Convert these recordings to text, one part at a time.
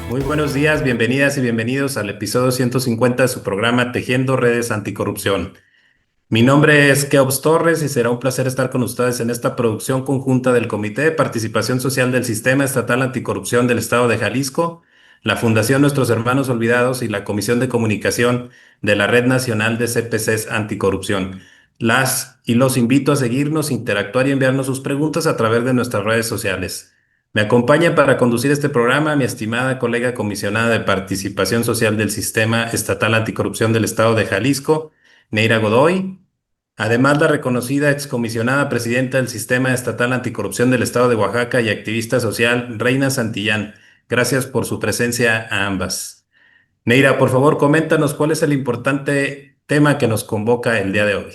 Muy buenos días, bienvenidas y bienvenidos al episodio 150 de su programa Tejiendo Redes Anticorrupción. Mi nombre es Keops Torres y será un placer estar con ustedes en esta producción conjunta del Comité de Participación Social del Sistema Estatal Anticorrupción del Estado de Jalisco, la Fundación Nuestros Hermanos Olvidados y la Comisión de Comunicación de la Red Nacional de CPCs Anticorrupción. Las y los invito a seguirnos, interactuar y enviarnos sus preguntas a través de nuestras redes sociales. Me acompaña para conducir este programa mi estimada colega comisionada de Participación Social del Sistema Estatal Anticorrupción del Estado de Jalisco, Neira Godoy. Además, la reconocida excomisionada presidenta del Sistema Estatal Anticorrupción del Estado de Oaxaca y activista social, Reina Santillán. Gracias por su presencia a ambas. Neira, por favor, coméntanos cuál es el importante tema que nos convoca el día de hoy.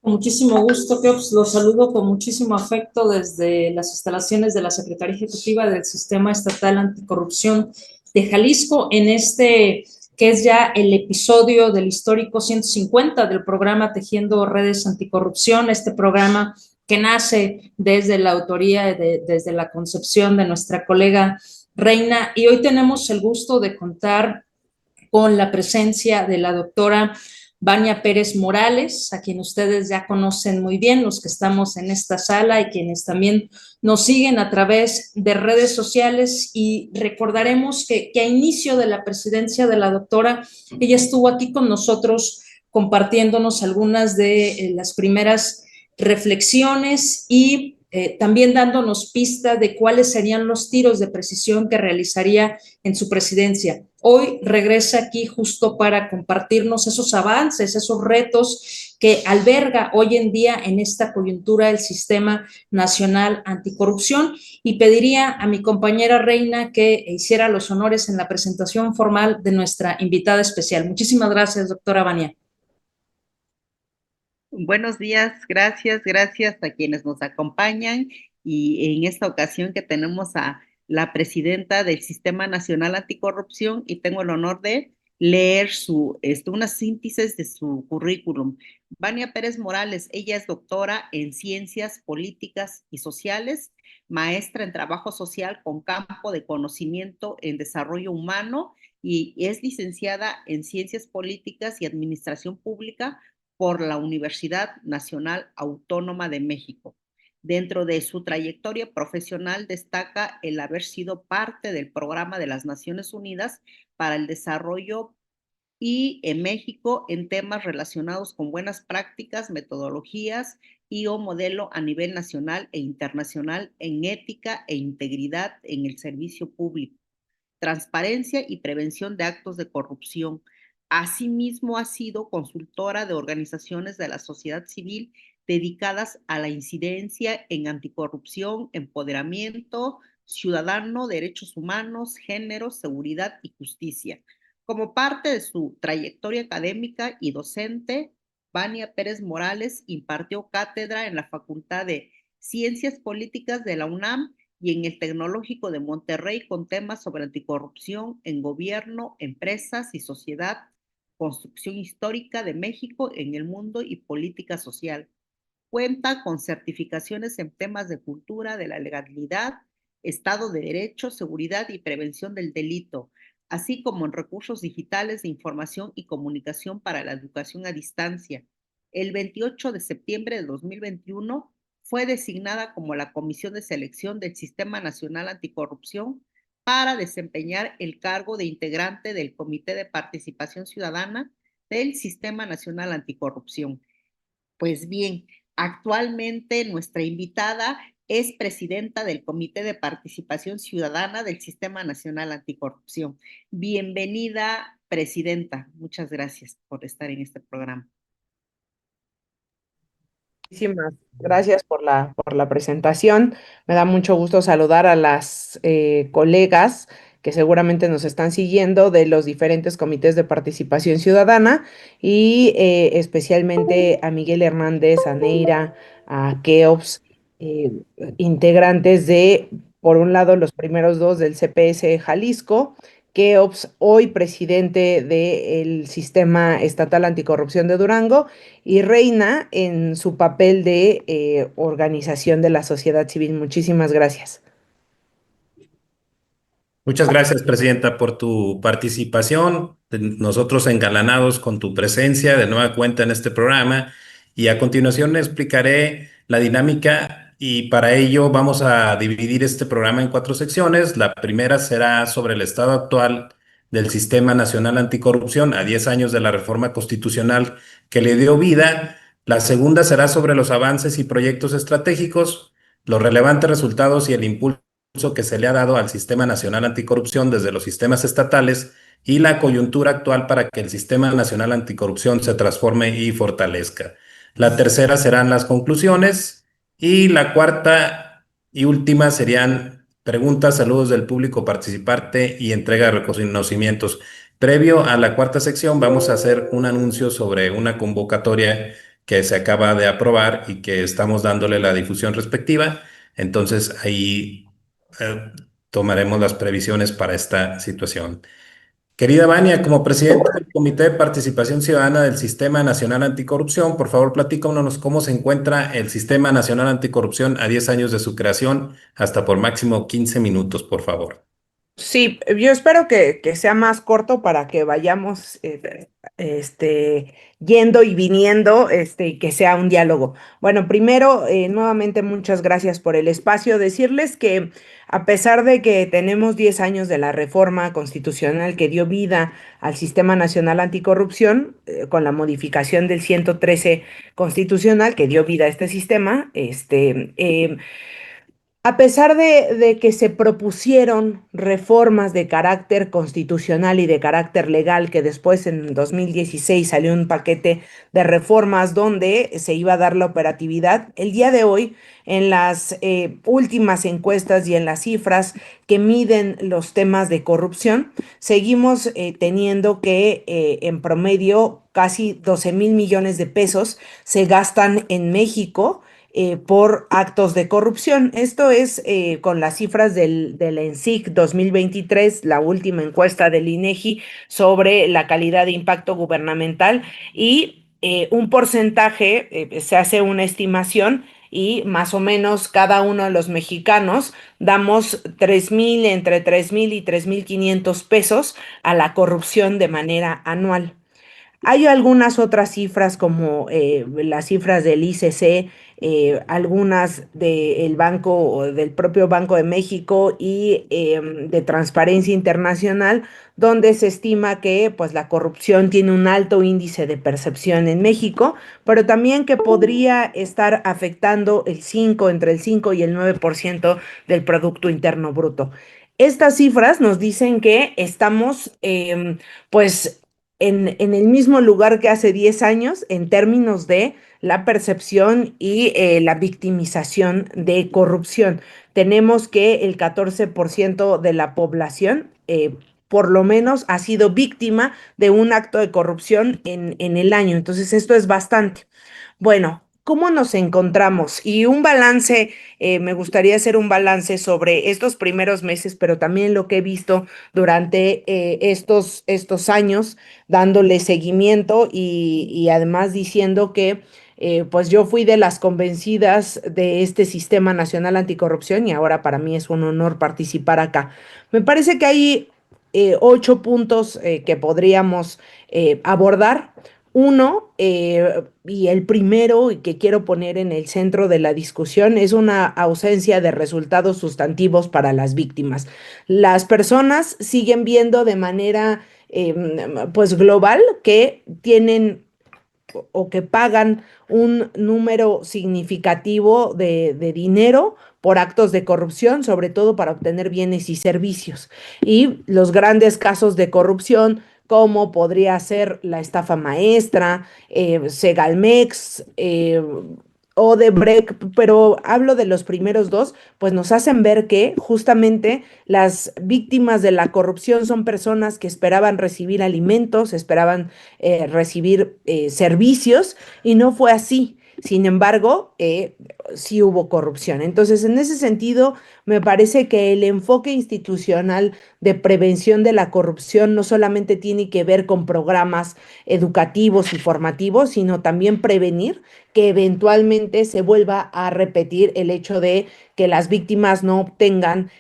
Con muchísimo gusto, que los saludo con muchísimo afecto desde las instalaciones de la Secretaría Ejecutiva del Sistema Estatal Anticorrupción de Jalisco, en este que es ya el episodio del histórico 150 del programa Tejiendo Redes Anticorrupción, este programa que nace desde la autoría, desde la concepción de nuestra colega Reina, y hoy tenemos el gusto de contar con la presencia de la doctora Vania Pérez Morales, a quien ustedes ya conocen muy bien, los que estamos en esta sala y quienes también nos siguen a través de redes sociales. Y recordaremos que a inicio de la presidencia de la doctora, ella estuvo aquí con nosotros compartiéndonos algunas de las primeras reflexiones y también dándonos pista de cuáles serían los tiros de precisión que realizaría en su presidencia. Hoy regresa aquí justo para compartirnos esos avances, esos retos que alberga hoy en día en esta coyuntura el Sistema Nacional Anticorrupción, y pediría a mi compañera Reina que hiciera los honores en la presentación formal de nuestra invitada especial. Muchísimas gracias, doctora Vania. Buenos días, gracias a quienes nos acompañan, y en esta ocasión que tenemos a la presidenta del Sistema Nacional Anticorrupción, y tengo el honor de leer una síntesis de su currículum. Vania Pérez Morales, ella es doctora en Ciencias Políticas y Sociales, maestra en Trabajo Social con campo de conocimiento en Desarrollo Humano, y es licenciada en Ciencias Políticas y Administración Pública por la Universidad Nacional Autónoma de México. Dentro de su trayectoria profesional destaca el haber sido parte del Programa de las Naciones Unidas para el Desarrollo y en México en temas relacionados con buenas prácticas, metodologías y o modelo a nivel nacional e internacional en ética e integridad en el servicio público, transparencia y prevención de actos de corrupción. Asimismo, ha sido consultora de organizaciones de la sociedad civil dedicadas a la incidencia en anticorrupción, empoderamiento ciudadano, derechos humanos, género, seguridad y justicia. Como parte de su trayectoria académica y docente, Vania Pérez Morales impartió cátedra en la Facultad de Ciencias Políticas de la UNAM y en el Tecnológico de Monterrey con temas sobre anticorrupción en gobierno, empresas y sociedad, construcción histórica de México en el mundo y política social. Cuenta con certificaciones en temas de cultura, de la legalidad, Estado de Derecho, seguridad y prevención del delito, así como en recursos digitales de información y comunicación para la educación a distancia. El 28 de septiembre de 2021 fue designada como la Comisión de Selección del Sistema Nacional Anticorrupción para desempeñar el cargo de integrante del Comité de Participación Ciudadana del Sistema Nacional Anticorrupción. Pues bien, actualmente nuestra invitada es presidenta del Comité de Participación Ciudadana del Sistema Nacional Anticorrupción. Bienvenida, presidenta. Muchas gracias por estar en este programa. Muchísimas gracias por la presentación. Me da mucho gusto saludar a las colegas que seguramente nos están siguiendo de los diferentes comités de participación ciudadana y especialmente a Miguel Hernández, a Neira, a Keops, eh, integrantes de, por un lado, los primeros dos del CPS Jalisco. Keops, hoy presidente del Sistema Estatal Anticorrupción de Durango, y Reina en su papel de organización de la sociedad civil. Muchísimas gracias. Muchas gracias, Presidenta, por tu participación. Nosotros engalanados con tu presencia de nueva cuenta en este programa y a continuación explicaré la dinámica y para ello vamos a dividir este programa en cuatro secciones. La primera será sobre el estado actual del Sistema Nacional Anticorrupción a 10 años de la reforma constitucional que le dio vida. La segunda será sobre los avances y proyectos estratégicos, los relevantes resultados y el impulso que se le ha dado al Sistema Nacional Anticorrupción desde los sistemas estatales y la coyuntura actual para que el Sistema Nacional Anticorrupción se transforme y fortalezca. La tercera serán las conclusiones y la cuarta y última serían preguntas, saludos del público participante y entrega de reconocimientos. Previo a la cuarta sección vamos a hacer un anuncio sobre una convocatoria que se acaba de aprobar y que estamos dándole la difusión respectiva. Entonces ahí eh, tomaremos las previsiones para esta situación. Querida Vania, como presidente del Comité de Participación Ciudadana del Sistema Nacional Anticorrupción, por favor, platícanos cómo se encuentra el Sistema Nacional Anticorrupción a 10 años de su creación, hasta por máximo 15 minutos, por favor. Sí, yo espero que sea más corto para que vayamos yendo y viniendo y que sea un diálogo. Bueno, primero, nuevamente muchas gracias por el espacio. Decirles que a pesar de que tenemos 10 años de la reforma constitucional que dio vida al Sistema Nacional Anticorrupción, con la modificación del 113 constitucional que dio vida a este sistema, a pesar de que se propusieron reformas de carácter constitucional y de carácter legal, que después en 2016 salió un paquete de reformas donde se iba a dar la operatividad, el día de hoy, en las últimas encuestas y en las cifras que miden los temas de corrupción, seguimos teniendo que en promedio casi 12,000 millones de pesos se gastan en México por actos de corrupción. Esto es con las cifras del ENSIC 2023, la última encuesta del INEGI sobre la calidad de impacto gubernamental y un porcentaje, se hace una estimación y más o menos cada uno de los mexicanos damos 3,000, entre 3,000 y 3,500 pesos a la corrupción de manera anual. Hay algunas otras cifras como las cifras del ICC, algunas del banco o del propio Banco de México y de Transparencia Internacional, donde se estima que pues, la corrupción tiene un alto índice de percepción en México, pero también que podría estar afectando entre el 5 y el 9% del Producto Interno Bruto. Estas cifras nos dicen que estamos, pues, en el mismo lugar que hace 10 años en términos de la percepción y la victimización de corrupción. Tenemos que el 14% de la población, por lo menos, ha sido víctima de un acto de corrupción en el año. Entonces, esto es bastante. Bueno, ¿cómo nos encontramos? Y un balance, me gustaría hacer un balance sobre estos primeros meses, pero también lo que he visto durante estos años, dándole seguimiento y además diciendo que pues yo fui de las convencidas de este Sistema Nacional Anticorrupción y ahora para mí es un honor participar acá. Me parece que hay 8 puntos que podríamos abordar. Uno, y el primero y que quiero poner en el centro de la discusión, es una ausencia de resultados sustantivos para las víctimas. Las personas siguen viendo de manera, pues global, que tienen o que pagan un número significativo de dinero por actos de corrupción, sobre todo para obtener bienes y servicios. Y los grandes casos de corrupción, como podría ser la estafa maestra, Segalmex, Odebrecht, pero hablo de los primeros dos, pues nos hacen ver que justamente las víctimas de la corrupción son personas que esperaban recibir alimentos, esperaban recibir servicios y no fue así. Sin embargo, sí hubo corrupción. Entonces, en ese sentido, me parece que el enfoque institucional de prevención de la corrupción no solamente tiene que ver con programas educativos y formativos, sino también prevenir que eventualmente se vuelva a repetir el hecho de que las víctimas no obtengan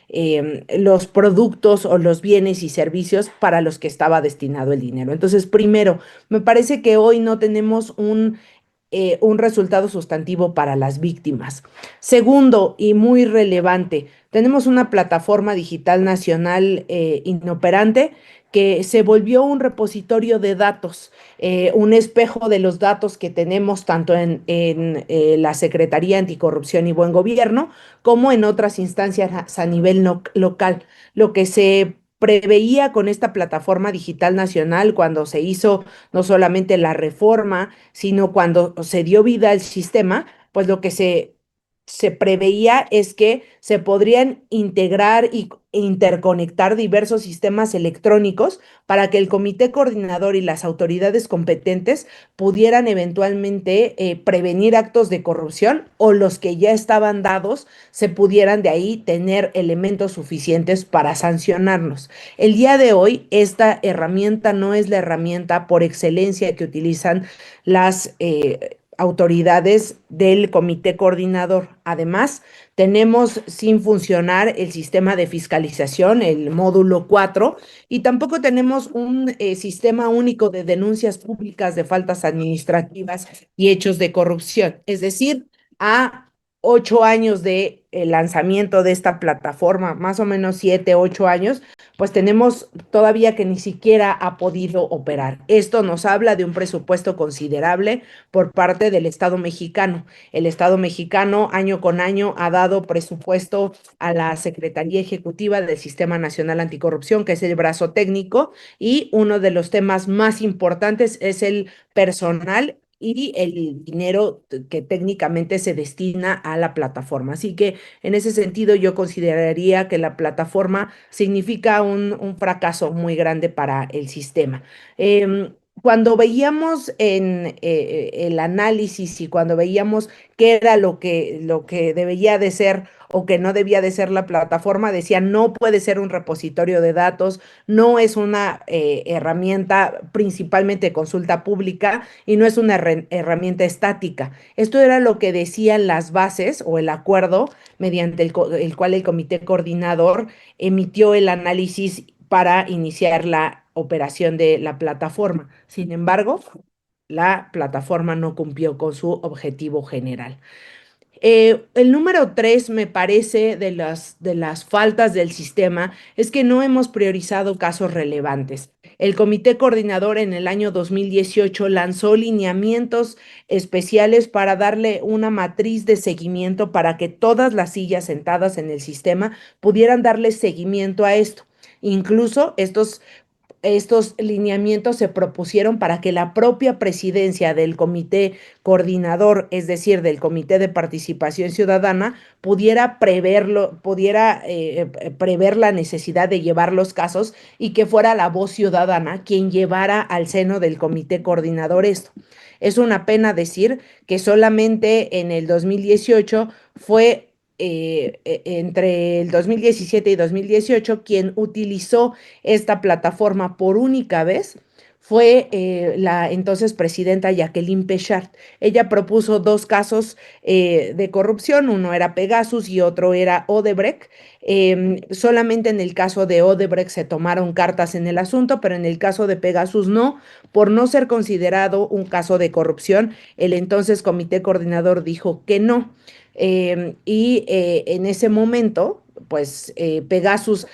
los productos o los bienes y servicios para los que estaba destinado el dinero. Entonces, primero, me parece que hoy no tenemos un resultado sustantivo para las víctimas. Segundo, y muy relevante, tenemos una plataforma digital nacional inoperante que se volvió un repositorio de datos, un espejo de los datos que tenemos tanto en la Secretaría Anticorrupción y Buen Gobierno como en otras instancias a nivel local. Lo que se preveía con esta plataforma digital nacional cuando se hizo no solamente la reforma, sino cuando se dio vida al sistema, pues lo que se preveía es que se podrían integrar e interconectar diversos sistemas electrónicos para que el comité coordinador y las autoridades competentes pudieran eventualmente prevenir actos de corrupción o los que ya estaban dados se pudieran de ahí tener elementos suficientes para sancionarnos. El día de hoy, esta herramienta no es la herramienta por excelencia que utilizan las autoridades del comité coordinador. Además, tenemos sin funcionar el sistema de fiscalización, el módulo 4, y tampoco tenemos un sistema único de denuncias públicas de faltas administrativas y hechos de corrupción. Es decir, a 8 años de lanzamiento de esta plataforma, más o menos 7, 8 años, pues tenemos todavía que ni siquiera ha podido operar. Esto nos habla de un presupuesto considerable por parte del Estado mexicano. El Estado mexicano año con año ha dado presupuesto a la Secretaría Ejecutiva del Sistema Nacional Anticorrupción, que es el brazo técnico, y uno de los temas más importantes es el personal y el dinero que técnicamente se destina a la plataforma. Así que en ese sentido yo consideraría que la plataforma significa un fracaso muy grande para el sistema. Cuando veíamos en el análisis y cuando veíamos qué era lo que debía de ser o que no debía de ser la plataforma, decía no puede ser un repositorio de datos, no es una herramienta principalmente de consulta pública y no es una herramienta estática. Esto era lo que decían las bases o el acuerdo mediante el cual el comité coordinador emitió el análisis para iniciar la operación de la plataforma. Sin embargo, la plataforma no cumplió con su objetivo general. El número 3, me parece, de las faltas del sistema es que no hemos priorizado casos relevantes. El comité coordinador en el año 2018 lanzó lineamientos especiales para darle una matriz de seguimiento para que todas las sillas sentadas en el sistema pudieran darle seguimiento a esto. Incluso estos lineamientos se propusieron para que la propia presidencia del comité coordinador, es decir, del comité de participación ciudadana, pudiera prever la necesidad de llevar los casos y que fuera la voz ciudadana quien llevara al seno del comité coordinador esto. Es una pena decir que solamente en el 2018 fue entre el 2017 y 2018 quien utilizó esta plataforma por única vez fue la entonces presidenta Jacqueline Pechard. Ella propuso dos casos de corrupción, uno era Pegasus y otro era Odebrecht. Solamente en el caso de Odebrecht se tomaron cartas en el asunto, pero en el caso de Pegasus no, por no ser considerado un caso de corrupción, el entonces comité coordinador dijo que no. En ese momento, pues Pegasus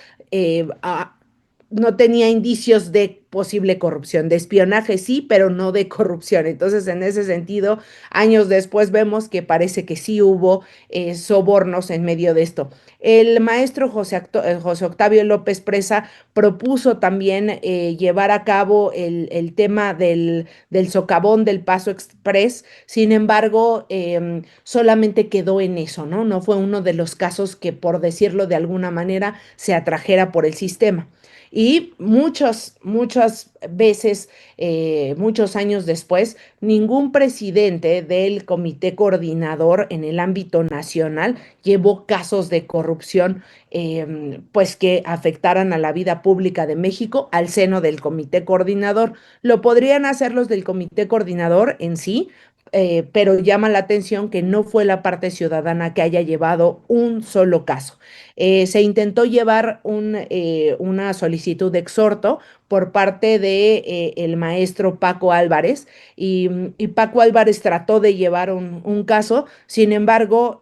no tenía indicios de posible corrupción, de espionaje sí, pero no de corrupción. Entonces, en ese sentido, años después vemos que parece que sí hubo sobornos en medio de esto. El maestro José Octavio López Presa propuso también llevar a cabo el tema del socavón del Paso Express. Sin embargo, solamente quedó en eso, ¿no? No fue uno de los casos que, por decirlo de alguna manera, se atrajera por el sistema. Y muchos muchas veces, muchos años después, ningún presidente del comité coordinador en el ámbito nacional llevó casos de corrupción pues que afectaran a la vida pública de México al seno del comité coordinador. Lo podrían hacer los del comité coordinador en sí, pero llama la atención que no fue la parte ciudadana que haya llevado un solo caso. Se intentó llevar una solicitud de exhorto por parte de el maestro Paco Álvarez y Paco Álvarez trató de llevar un caso, sin embargo,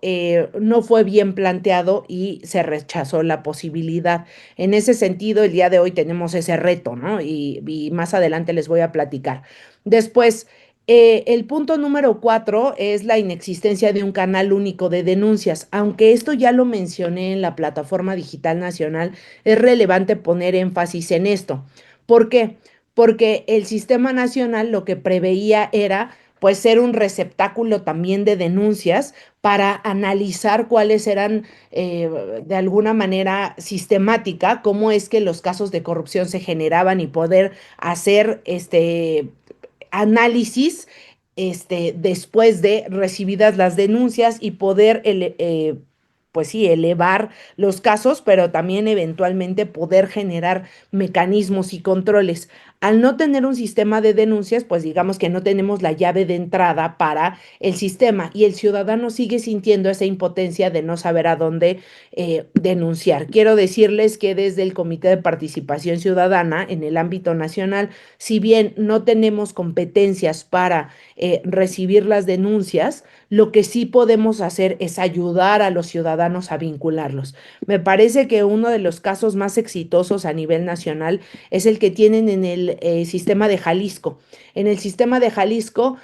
no fue bien planteado y se rechazó la posibilidad. En ese sentido, el día de hoy tenemos ese reto, ¿no? Y más adelante les voy a platicar. Después, el punto número 4 es la inexistencia de un canal único de denuncias. Aunque esto ya lo mencioné en la plataforma digital nacional, es relevante poner énfasis en esto. ¿Por qué? Porque el sistema nacional lo que preveía era pues ser un receptáculo también de denuncias para analizar cuáles eran de alguna manera sistemática, cómo es que los casos de corrupción se generaban y poder hacer análisis después de recibidas las denuncias y poder pues sí, elevar los casos, pero también eventualmente poder generar mecanismos y controles. Al no tener un sistema de denuncias, pues digamos que no tenemos la llave de entrada para el sistema y el ciudadano sigue sintiendo esa impotencia de no saber a dónde denunciar. Quiero decirles que desde el Comité de Participación Ciudadana en el ámbito nacional, si bien no tenemos competencias para recibir las denuncias, lo que sí podemos hacer es ayudar a los ciudadanos a vincularlos. Me parece que uno de los casos más exitosos a nivel nacional es el que tienen en el sistema de Jalisco. En el sistema de Jalisco,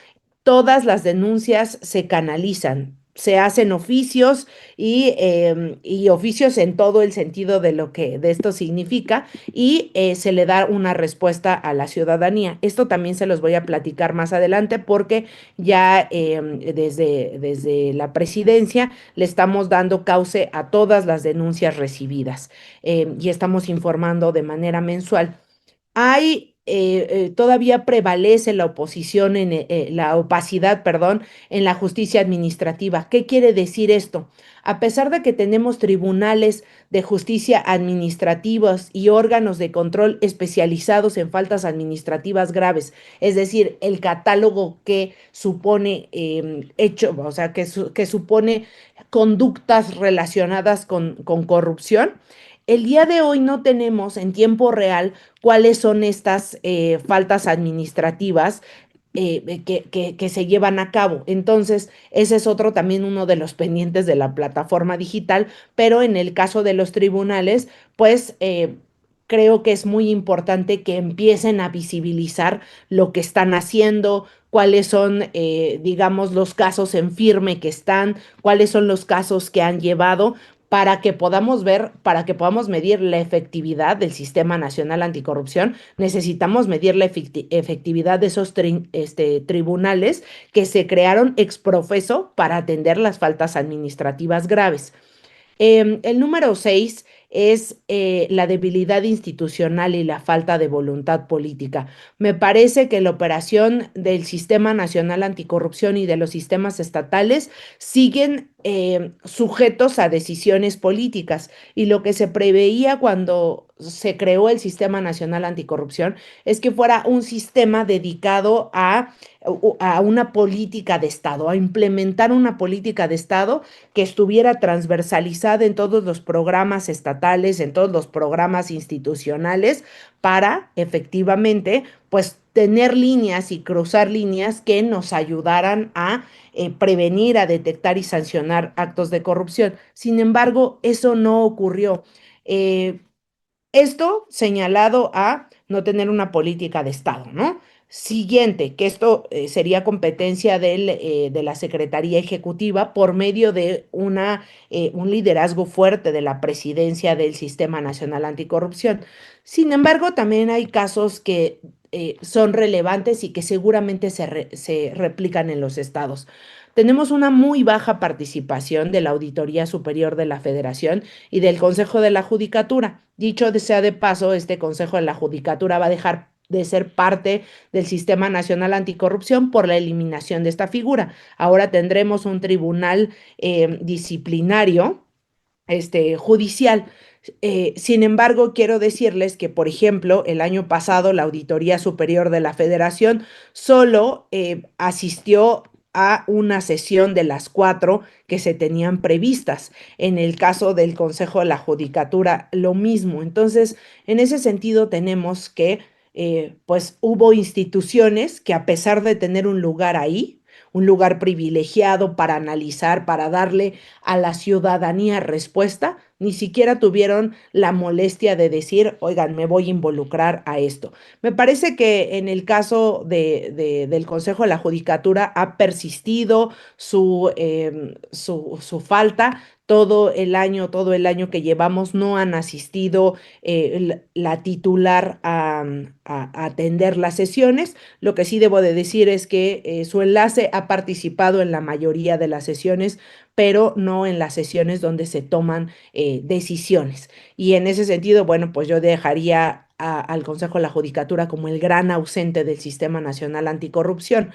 todas las denuncias se canalizan. Se hacen oficios y oficios en todo el sentido de lo que de esto significa y se le da una respuesta a la ciudadanía. Esto también se los voy a platicar más adelante porque ya desde la presidencia le estamos dando cauce a todas las denuncias recibidas y estamos informando de manera mensual. Todavía prevalece la oposición la opacidad, perdón, en la justicia administrativa. ¿Qué quiere decir esto? A pesar de que tenemos tribunales de justicia administrativos y órganos de control especializados en faltas administrativas graves, es decir, el catálogo que supone hecho, o sea, que supone conductas relacionadas con corrupción, el día de hoy no tenemos en tiempo real cuáles son estas faltas administrativas que se llevan a cabo. Entonces, ese es otro también uno de los pendientes de la plataforma digital, pero en el caso de los tribunales, pues creo que es muy importante que empiecen a visibilizar lo que están haciendo, cuáles son, digamos, los casos en firme que están, cuáles son los casos que han llevado, para que podamos ver, para que podamos medir la efectividad del Sistema Nacional Anticorrupción, necesitamos medir la efectividad de esos tribunales que se crearon ex profeso para atender las faltas administrativas graves. El número 6 es la debilidad institucional y la falta de voluntad política. Me parece que la operación del Sistema Nacional Anticorrupción y de los sistemas estatales siguen sujetos a decisiones políticas y lo que se preveía cuando se creó el Sistema Nacional Anticorrupción es que fuera un sistema dedicado a una política de Estado, a implementar una política de Estado que estuviera transversalizada en todos los programas estatales, en todos los programas institucionales, para efectivamente, pues, tener líneas y cruzar líneas que nos ayudaran a prevenir, a detectar y sancionar actos de corrupción. Sin embargo, eso no ocurrió. Eh, Esto señalado a no tener una política de Estado, ¿no? Siguiente, que esto sería competencia de la Secretaría Ejecutiva por medio de un liderazgo fuerte de la presidencia del Sistema Nacional Anticorrupción. Sin embargo, también hay casos que son relevantes y que seguramente se replican en los estados. Tenemos una muy baja participación de la Auditoría Superior de la Federación y del Consejo de la Judicatura. Dicho sea de paso, este Consejo de la Judicatura va a dejar de ser parte del Sistema Nacional Anticorrupción por la eliminación de esta figura. Ahora tendremos un tribunal disciplinario judicial. Sin embargo, quiero decirles que, por ejemplo, el año pasado la Auditoría Superior de la Federación solo asistió a una sesión de las 4 que se tenían previstas. En el caso del Consejo de la Judicatura, lo mismo. Entonces, en ese sentido, tenemos que, pues, hubo instituciones que a pesar de tener un lugar ahí, un lugar privilegiado para analizar, para darle a la ciudadanía respuesta, ni siquiera tuvieron la molestia de decir, oigan, me voy a involucrar a esto. Me parece que en el caso del Consejo de la Judicatura ha persistido su falta. Todo el año que llevamos no han asistido la titular a atender las sesiones. Lo que sí debo de decir es que su enlace ha participado en la mayoría de las sesiones, pero no en las sesiones donde se toman decisiones. Y en ese sentido, bueno, pues yo dejaría al Consejo de la Judicatura como el gran ausente del Sistema Nacional Anticorrupción.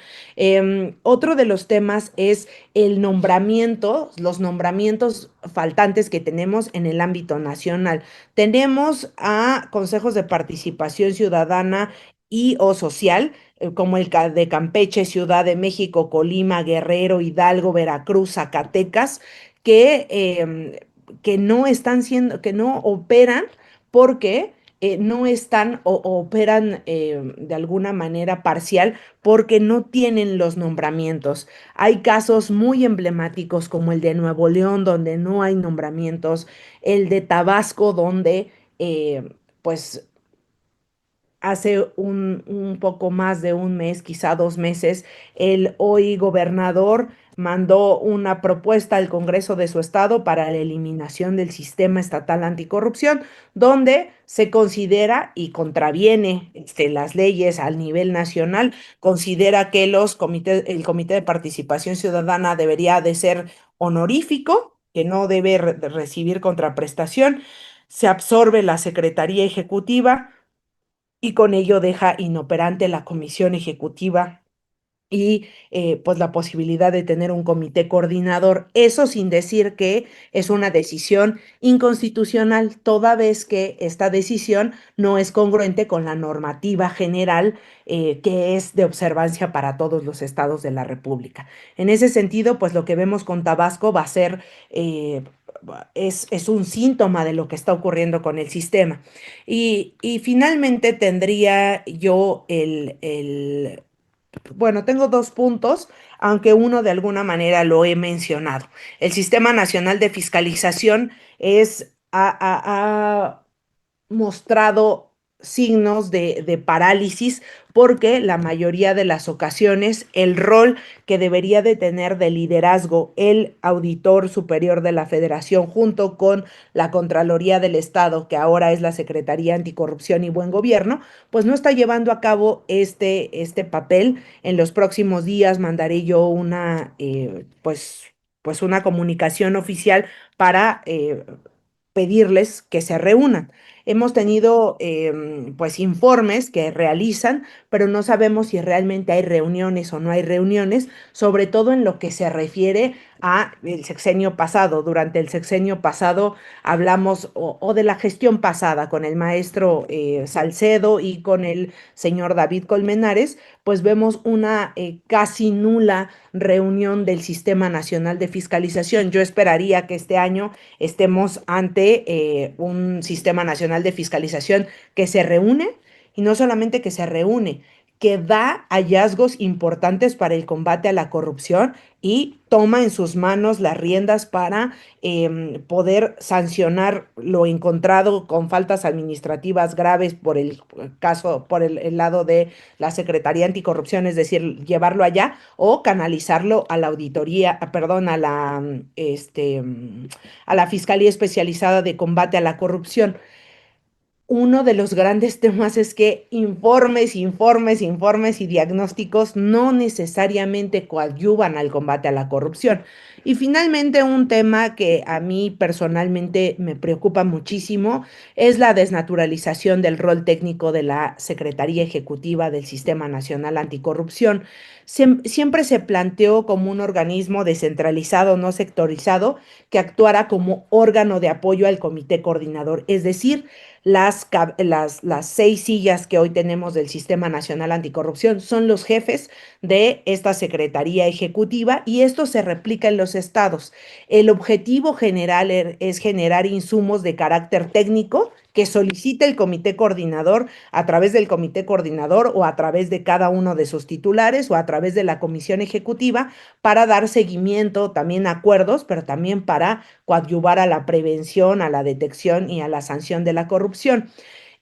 Otro de los temas es el nombramiento, los nombramientos faltantes que tenemos en el ámbito nacional. Tenemos a consejos de participación ciudadana y o social, como el de Campeche, Ciudad de México, Colima, Guerrero, Hidalgo, Veracruz, Zacatecas, que no están siendo, que no operan porque no están o operan de alguna manera parcial porque no tienen los nombramientos. Hay casos muy emblemáticos como el de Nuevo León, donde no hay nombramientos, el de Tabasco, donde pues hace un poco más de un mes, quizá 2 meses, el hoy gobernador mandó una propuesta al Congreso de su estado para la eliminación del sistema estatal anticorrupción, donde se considera y contraviene las leyes al nivel nacional, considera que el Comité de Participación Ciudadana debería de ser honorífico, que no debe recibir contraprestación, se absorbe la Secretaría Ejecutiva y con ello deja inoperante la comisión ejecutiva y pues la posibilidad de tener un comité coordinador. Eso sin decir que es una decisión inconstitucional, toda vez que esta decisión no es congruente con la normativa general que es de observancia para todos los estados de la República. En ese sentido, pues lo que vemos con Tabasco va a ser... es un síntoma de lo que está ocurriendo con el sistema. Y finalmente tendría yo bueno, tengo 2 puntos, aunque uno de alguna manera lo he mencionado. El Sistema Nacional de Fiscalización ha mostrado signos de parálisis porque la mayoría de las ocasiones el rol que debería de tener de liderazgo el auditor superior de la Federación junto con la Contraloría del Estado, que ahora es la Secretaría Anticorrupción y Buen Gobierno, pues no está llevando a cabo este papel. En los próximos días mandaré yo pues una comunicación oficial para pedirles que se reúnan. Hemos tenido pues informes que realizan, pero no sabemos si realmente hay reuniones o no hay reuniones, sobre todo en lo que se refiere a el sexenio pasado. Durante el sexenio pasado hablamos o de la gestión pasada con el maestro Salcedo y con el señor David Colmenares, pues vemos una casi nula reunión del Sistema Nacional de Fiscalización. Yo esperaría que este año estemos ante un Sistema Nacional de Fiscalización que se reúne y no solamente que se reúne, que da hallazgos importantes para el combate a la corrupción y toma en sus manos las riendas para poder sancionar lo encontrado con faltas administrativas graves por el caso, por el lado de la Secretaría Anticorrupción, es decir, llevarlo allá o canalizarlo a la auditoría, perdón, a la Fiscalía Especializada de Combate a la Corrupción. uno de los grandes temas es que informes, informes, informes y diagnósticos no necesariamente coadyuvan al combate a la corrupción. Y finalmente, un tema que a mí personalmente me preocupa muchísimo es la desnaturalización del rol técnico de la Secretaría Ejecutiva del Sistema Nacional Anticorrupción. Siempre se planteó como un organismo descentralizado, no sectorizado, que actuara como órgano de apoyo al comité coordinador, es decir, las 6 sillas que hoy tenemos del Sistema Nacional Anticorrupción son los jefes de esta Secretaría Ejecutiva y esto se replica en los estados. El objetivo general es generar insumos de carácter técnico que solicite el comité coordinador a través del comité coordinador o a través de cada uno de sus titulares o a través de la comisión ejecutiva para dar seguimiento también a acuerdos, pero también para coadyuvar a la prevención, a la detección y a la sanción de la corrupción.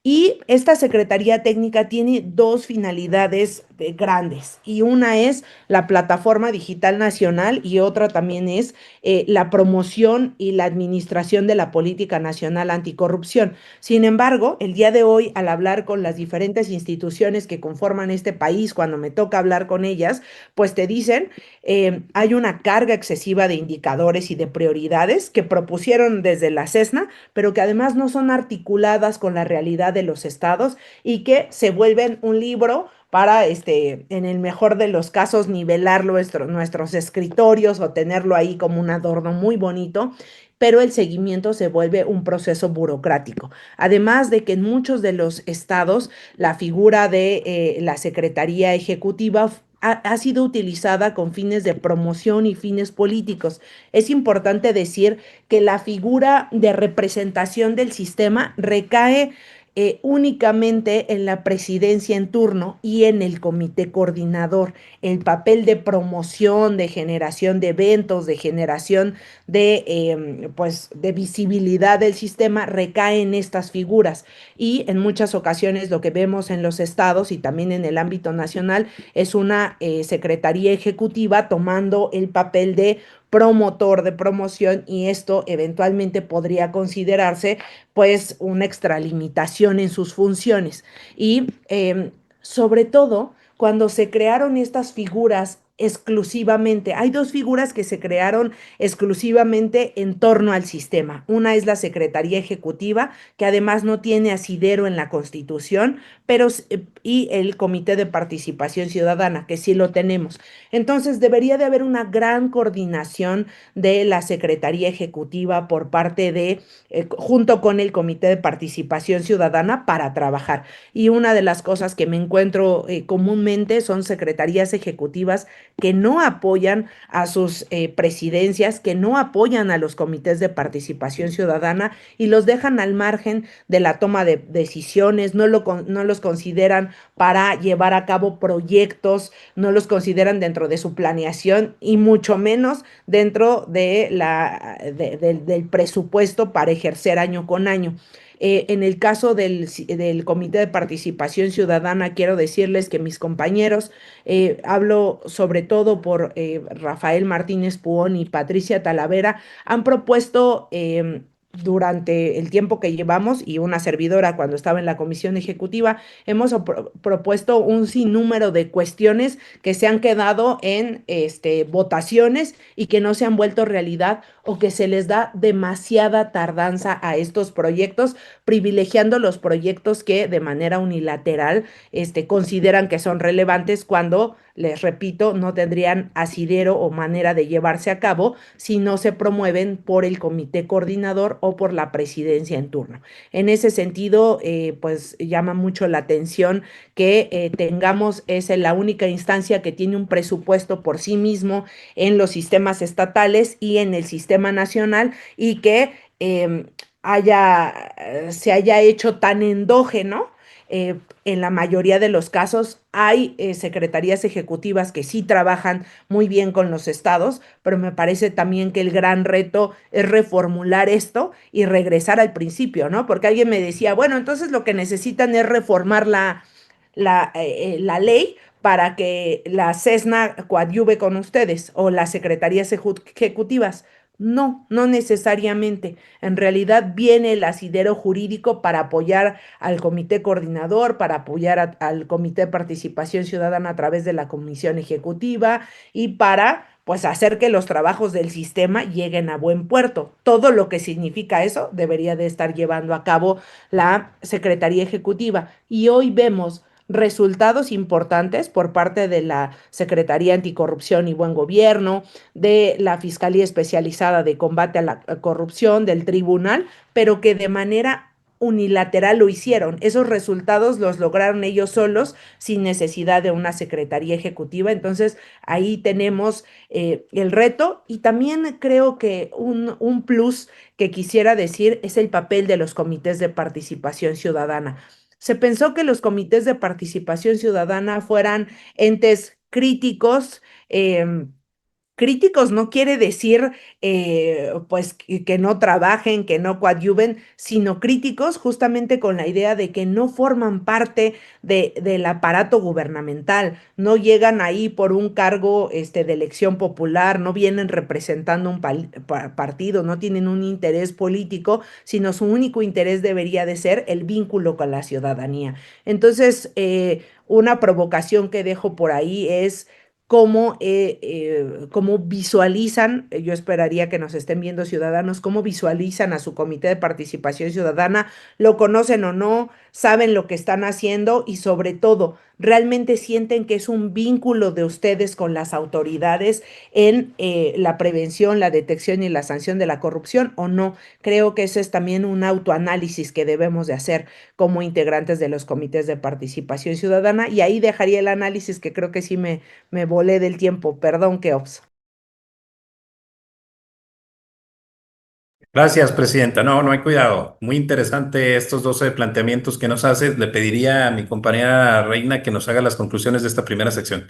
Y esta Secretaría Técnica tiene dos finalidades grandes y una es la plataforma digital nacional y otra también es la promoción y la administración de la política nacional anticorrupción. Sin embargo, el día de hoy, al hablar con las diferentes instituciones que conforman este país, cuando me toca hablar con ellas, pues te dicen, hay una carga excesiva de indicadores y de prioridades que propusieron desde la CESNA, pero que además no son articuladas con la realidad de los estados y que se vuelven un libro para, en el mejor de los casos, nivelar nuestros escritorios o tenerlo ahí como un adorno muy bonito, pero el seguimiento se vuelve un proceso burocrático. Además de que en muchos de los estados la figura de la Secretaría Ejecutiva ha sido utilizada con fines de promoción y fines políticos. Es importante decir que la figura de representación del sistema recae únicamente en la presidencia en turno y en el comité coordinador. El papel de promoción, de generación de eventos, de generación pues, de visibilidad del sistema recae en estas figuras. Y en muchas ocasiones lo que vemos en los estados y también en el ámbito nacional es una secretaría ejecutiva tomando el papel de promotor de promoción y esto eventualmente podría considerarse pues una extralimitación en sus funciones. Y sobre todo, cuando se crearon estas figuras exclusivamente, hay dos figuras que se crearon exclusivamente en torno al sistema. Una es la Secretaría Ejecutiva, que además no tiene asidero en la Constitución, pero y el Comité de Participación Ciudadana, que sí lo tenemos. Entonces, debería de haber una gran coordinación de la Secretaría Ejecutiva por parte de junto con el Comité de Participación Ciudadana para trabajar. Y una de las cosas que me encuentro comúnmente son secretarías ejecutivas que no apoyan a sus presidencias, que no apoyan a los comités de participación ciudadana y los dejan al margen de la toma de decisiones, no los consideran para llevar a cabo proyectos, no los consideran dentro de su planeación y mucho menos dentro del presupuesto para ejercer año con año. En el caso del Comité de Participación Ciudadana, quiero decirles que mis compañeros, hablo sobre todo por Rafael Martínez Puón y Patricia Talavera, han propuesto durante el tiempo que llevamos y una servidora cuando estaba en la comisión ejecutiva, hemos propuesto un sinnúmero de cuestiones que se han quedado en votaciones y que no se han vuelto realidad o que se les da demasiada tardanza a estos proyectos, privilegiando los proyectos que de manera unilateral consideran que son relevantes cuando, les repito, no tendrían asidero o manera de llevarse a cabo si no se promueven por el comité coordinador o por la presidencia en turno. En ese sentido, pues llama mucho la atención que tengamos, es la única instancia que tiene un presupuesto por sí mismo en los sistemas estatales y en el sistema nacional y que se haya hecho tan endógeno. En la mayoría de los casos hay secretarías ejecutivas que sí trabajan muy bien con los estados, pero me parece también que el gran reto es reformular esto y regresar al principio, ¿no? Porque alguien me decía, bueno, entonces lo que necesitan es reformar la ley para que la CESNA coadyuve con ustedes o las secretarías ejecutivas. No, no necesariamente. En realidad viene el asidero jurídico para apoyar al comité coordinador, para apoyar al comité de participación ciudadana a través de la comisión ejecutiva y para pues hacer que los trabajos del sistema lleguen a buen puerto. Todo lo que significa eso debería de estar llevando a cabo la Secretaría Ejecutiva. Y hoy vemos resultados importantes por parte de la Secretaría Anticorrupción y Buen Gobierno, de la Fiscalía Especializada de Combate a la Corrupción, del Tribunal, pero que de manera unilateral lo hicieron. Esos resultados los lograron ellos solos sin necesidad de una secretaría ejecutiva. Entonces ahí tenemos el reto y también creo que un plus que quisiera decir es el papel de los comités de participación ciudadana. Se pensó que los comités de participación ciudadana fueran entes críticos. Críticos no quiere decir pues que no trabajen, que no coadyuven, sino críticos justamente con la idea de que no forman parte del aparato gubernamental, no llegan ahí por un cargo de elección popular, no vienen representando un partido, no tienen un interés político, sino su único interés debería de ser el vínculo con la ciudadanía. Entonces, una provocación que dejo por ahí es cómo visualizan, yo esperaría que nos estén viendo ciudadanos, cómo visualizan a su comité de participación ciudadana, lo conocen o no, saben lo que están haciendo y sobre todo, realmente sienten que es un vínculo de ustedes con las autoridades en la prevención, la detección y la sanción de la corrupción o no. Creo que ese es también un autoanálisis que debemos de hacer como integrantes de los comités de participación ciudadana y ahí dejaría el análisis que creo que sí me volé del tiempo, perdón, Keops. Gracias, Presidenta. No, no hay cuidado. Muy interesante estos 12 planteamientos que nos hace. Le pediría a mi compañera Reina que nos haga las conclusiones de esta primera sección.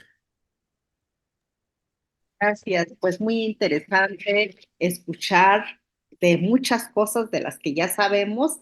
Gracias, pues muy interesante escuchar de muchas cosas de las que ya sabemos.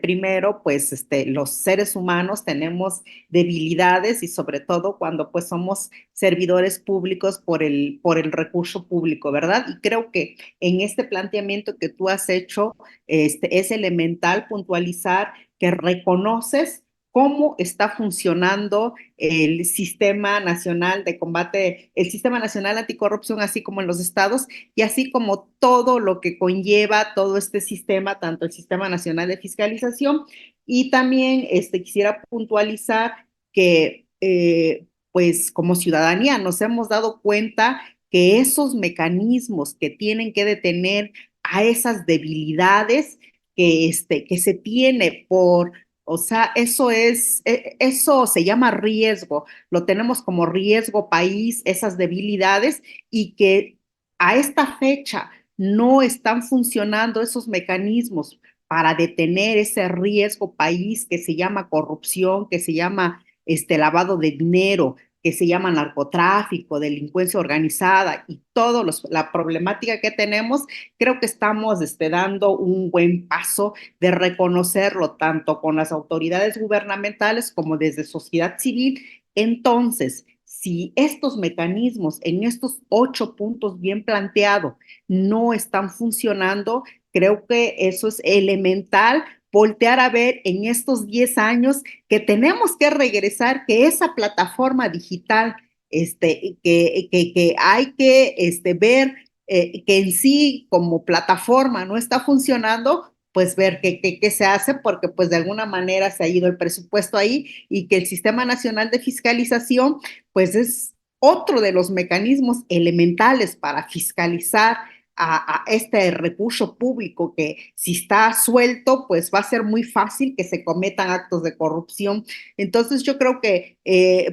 Primero, pues los seres humanos tenemos debilidades y sobre todo cuando pues somos servidores públicos por el recurso público, ¿verdad? Y creo que en este planteamiento que tú has hecho, es elemental puntualizar que reconoces cómo está funcionando el Sistema Nacional de Combate, el Sistema Nacional Anticorrupción, así como en los estados, y así como todo lo que conlleva todo este sistema, tanto el Sistema Nacional de Fiscalización, y también quisiera puntualizar que, pues, como ciudadanía nos hemos dado cuenta que esos mecanismos que tienen que detener a esas debilidades que se tiene por o sea, eso se llama riesgo, lo tenemos como riesgo país, esas debilidades, y que a esta fecha no están funcionando esos mecanismos para detener ese riesgo país que se llama corrupción, que se llama lavado de dinero, que se llama narcotráfico, delincuencia organizada y toda la problemática que tenemos, creo que estamos dando un buen paso de reconocerlo tanto con las autoridades gubernamentales como desde sociedad civil. Entonces, si estos mecanismos en estos 8 puntos bien planteados no están funcionando, creo que eso es elemental voltear a ver en estos 10 años que tenemos que regresar, que esa plataforma digital que hay que ver que en sí como plataforma no está funcionando, pues ver qué se hace, porque pues de alguna manera se ha ido el presupuesto ahí y que el Sistema Nacional de Fiscalización pues es otro de los mecanismos elementales para fiscalizar a este recurso público que si está suelto, pues va a ser muy fácil que se cometan actos de corrupción. Entonces yo creo que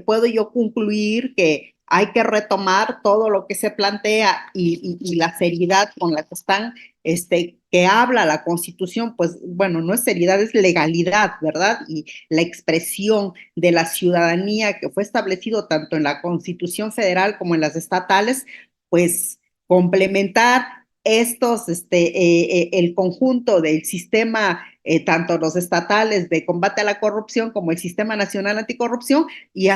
puedo yo concluir que hay que retomar todo lo que se plantea y la seriedad con la que están, que habla la Constitución, pues bueno, no es seriedad, es legalidad, ¿verdad? Y la expresión de la ciudadanía que fue establecido tanto en la Constitución federal como en las estatales, pues complementar el conjunto del sistema, tanto los estatales de combate a la corrupción como el Sistema Nacional Anticorrupción, y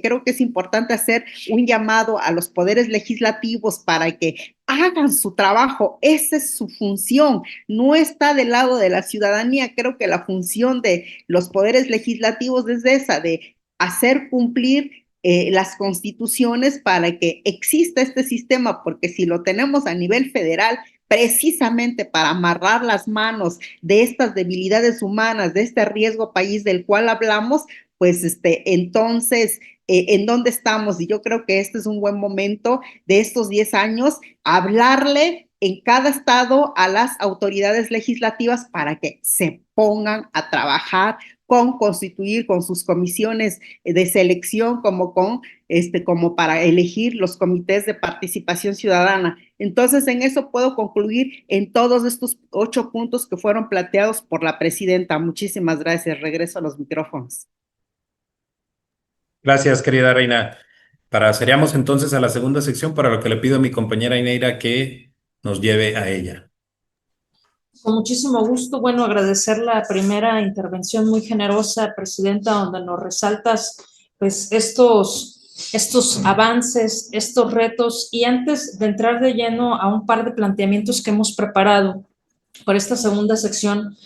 creo que es importante hacer un llamado a los poderes legislativos para que hagan su trabajo. Esa es su función, no está del lado de la ciudadanía. Creo que la función de los poderes legislativos es esa, de hacer cumplir las constituciones para que exista este sistema, porque si lo tenemos a nivel federal, precisamente para amarrar las manos de estas debilidades humanas, de este riesgo país del cual hablamos, pues entonces, ¿en dónde estamos? Y yo creo que este es un buen momento de estos 10 años, hablarle en cada estado a las autoridades legislativas para que se pongan a trabajar con constituir con sus comisiones de selección como para elegir los comités de participación ciudadana. Entonces, en eso puedo concluir en todos estos 8 puntos que fueron planteados por la presidenta. Muchísimas gracias. Regreso a los micrófonos. Gracias, querida Reina. Seríamos entonces a la segunda sección, para lo que le pido a mi compañera Ineira que nos lleve a ella. Con muchísimo gusto. Bueno, agradecer la primera intervención muy generosa, Presidenta, donde nos resaltas pues estos avances, estos retos. Y antes de entrar de lleno a un par de planteamientos que hemos preparado para esta segunda sección,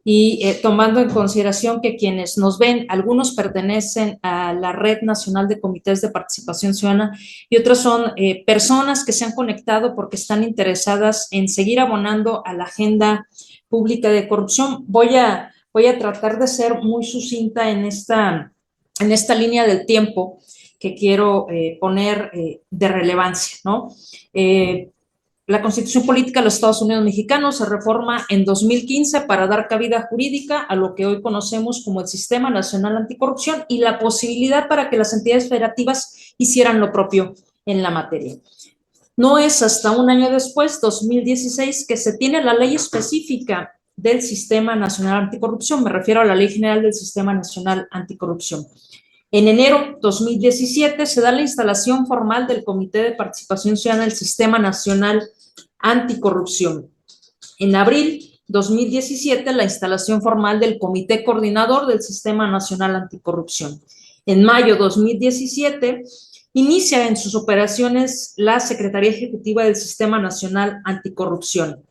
y tomando en consideración que quienes nos ven, algunos pertenecen a la Red Nacional de Comités de Participación Ciudadana y otras son personas que se han conectado porque están interesadas en seguir abonando a la agenda pública de corrupción. Voy a tratar de ser muy sucinta en esta línea del tiempo que quiero poner de relevancia, ¿no? La Constitución Política de los Estados Unidos Mexicanos se reforma en 2015 para dar cabida jurídica a lo que hoy conocemos como el Sistema Nacional Anticorrupción y la posibilidad para que las entidades federativas hicieran lo propio en la materia. No es hasta un año después, 2016, que se tiene la ley específica del Sistema Nacional Anticorrupción. Me refiero a la Ley General del Sistema Nacional Anticorrupción. En enero 2017 se da la instalación formal del Comité de Participación Ciudadana del Sistema Nacional Anticorrupción. En abril 2017, la instalación formal del Comité Coordinador del Sistema Nacional Anticorrupción. En mayo 2017, inicia en sus operaciones la Secretaría Ejecutiva del Sistema Nacional Anticorrupción.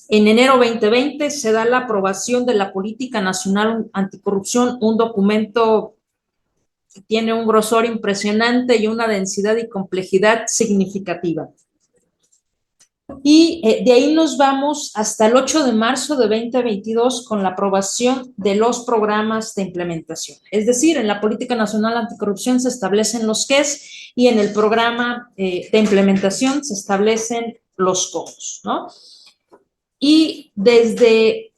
En enero 2020 se da la aprobación de la Política Nacional Anticorrupción, un documento que tiene un grosor impresionante y una densidad y complejidad significativa. Y de ahí nos vamos hasta el 8 de marzo de 2022 con la aprobación de los programas de implementación. Es decir, en la Política Nacional Anticorrupción se establecen los qués y en el programa de implementación se establecen los cómo, ¿no? Y desde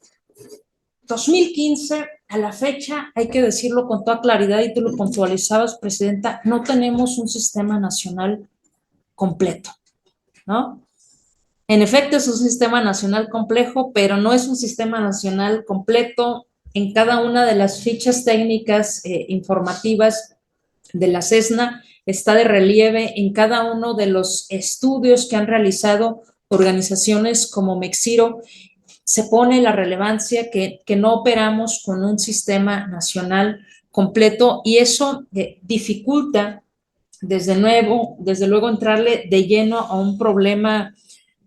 2015 a la fecha, hay que decirlo con toda claridad y tú lo puntualizabas, Presidenta, no tenemos un sistema nacional completo, ¿no? En efecto, es un sistema nacional complejo, pero no es un sistema nacional completo. En cada una de las fichas técnicas informativas de la CESNA está de relieve en cada uno de los estudios que han realizado organizaciones como Mexiro. Se pone la relevancia que no operamos con un sistema nacional completo y eso dificulta desde luego entrarle de lleno a un problema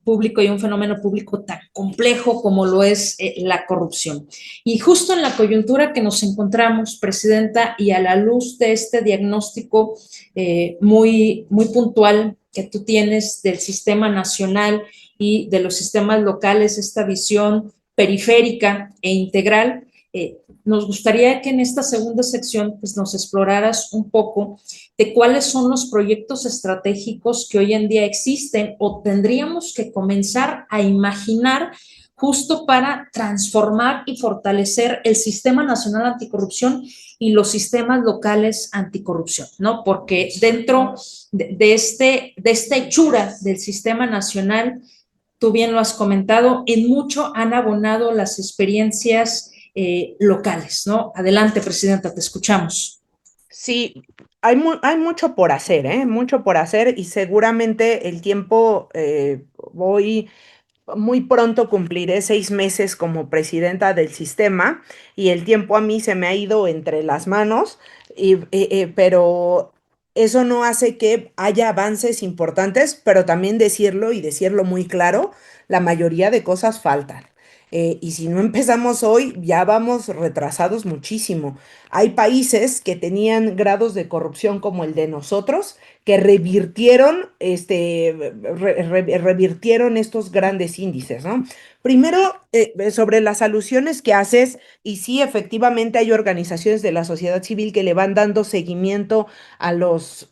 público y un fenómeno público tan complejo como lo es la corrupción. Y justo en la coyuntura que nos encontramos, Presidenta, y a la luz de este diagnóstico muy puntual que tú tienes del sistema nacional y de los sistemas locales, esta visión periférica e integral, nos gustaría que en esta segunda sección pues, nos exploraras un poco de cuáles son los proyectos estratégicos que hoy en día existen o tendríamos que comenzar a imaginar justo para transformar y fortalecer el Sistema Nacional Anticorrupción y los sistemas locales anticorrupción, ¿no? Porque dentro de esta hechura del Sistema Nacional, tú bien lo has comentado, en mucho han abonado las experiencias locales, ¿no? Adelante, Presidenta, te escuchamos. Sí, hay mucho por hacer, ¿eh? Mucho por hacer y seguramente el tiempo, voy muy pronto cumpliré 6 meses como presidenta del sistema y el tiempo a mí se me ha ido entre las manos, pero eso no hace que haya avances importantes, pero también decirlo y decirlo muy claro, la mayoría de cosas faltan. Y si no empezamos hoy, ya vamos retrasados muchísimo. Hay países que tenían grados de corrupción como el de nosotros que revirtieron estos grandes índices, ¿no? Primero, sobre las alusiones que haces, y sí, efectivamente hay organizaciones de la sociedad civil que le van dando seguimiento a los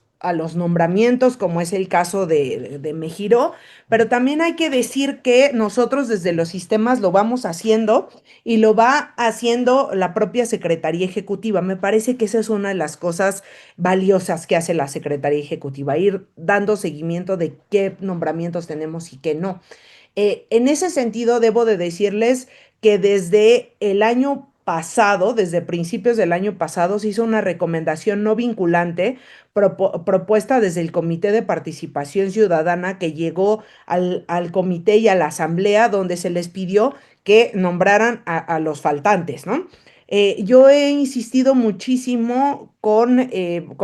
nombramientos, como es el caso de Mejiro, pero también hay que decir que nosotros desde los sistemas lo vamos haciendo y lo va haciendo la propia Secretaría Ejecutiva. Me parece que esa es una de las cosas valiosas que hace la Secretaría Ejecutiva, ir dando seguimiento de qué nombramientos tenemos y qué no. En ese sentido, debo de decirles que desde el año pasado, desde principios del año pasado, se hizo una recomendación no vinculante propuesta desde el Comité de Participación Ciudadana que llegó al comité y a la asamblea donde se les pidió que nombraran a los faltantes, ¿no? Yo he insistido muchísimo con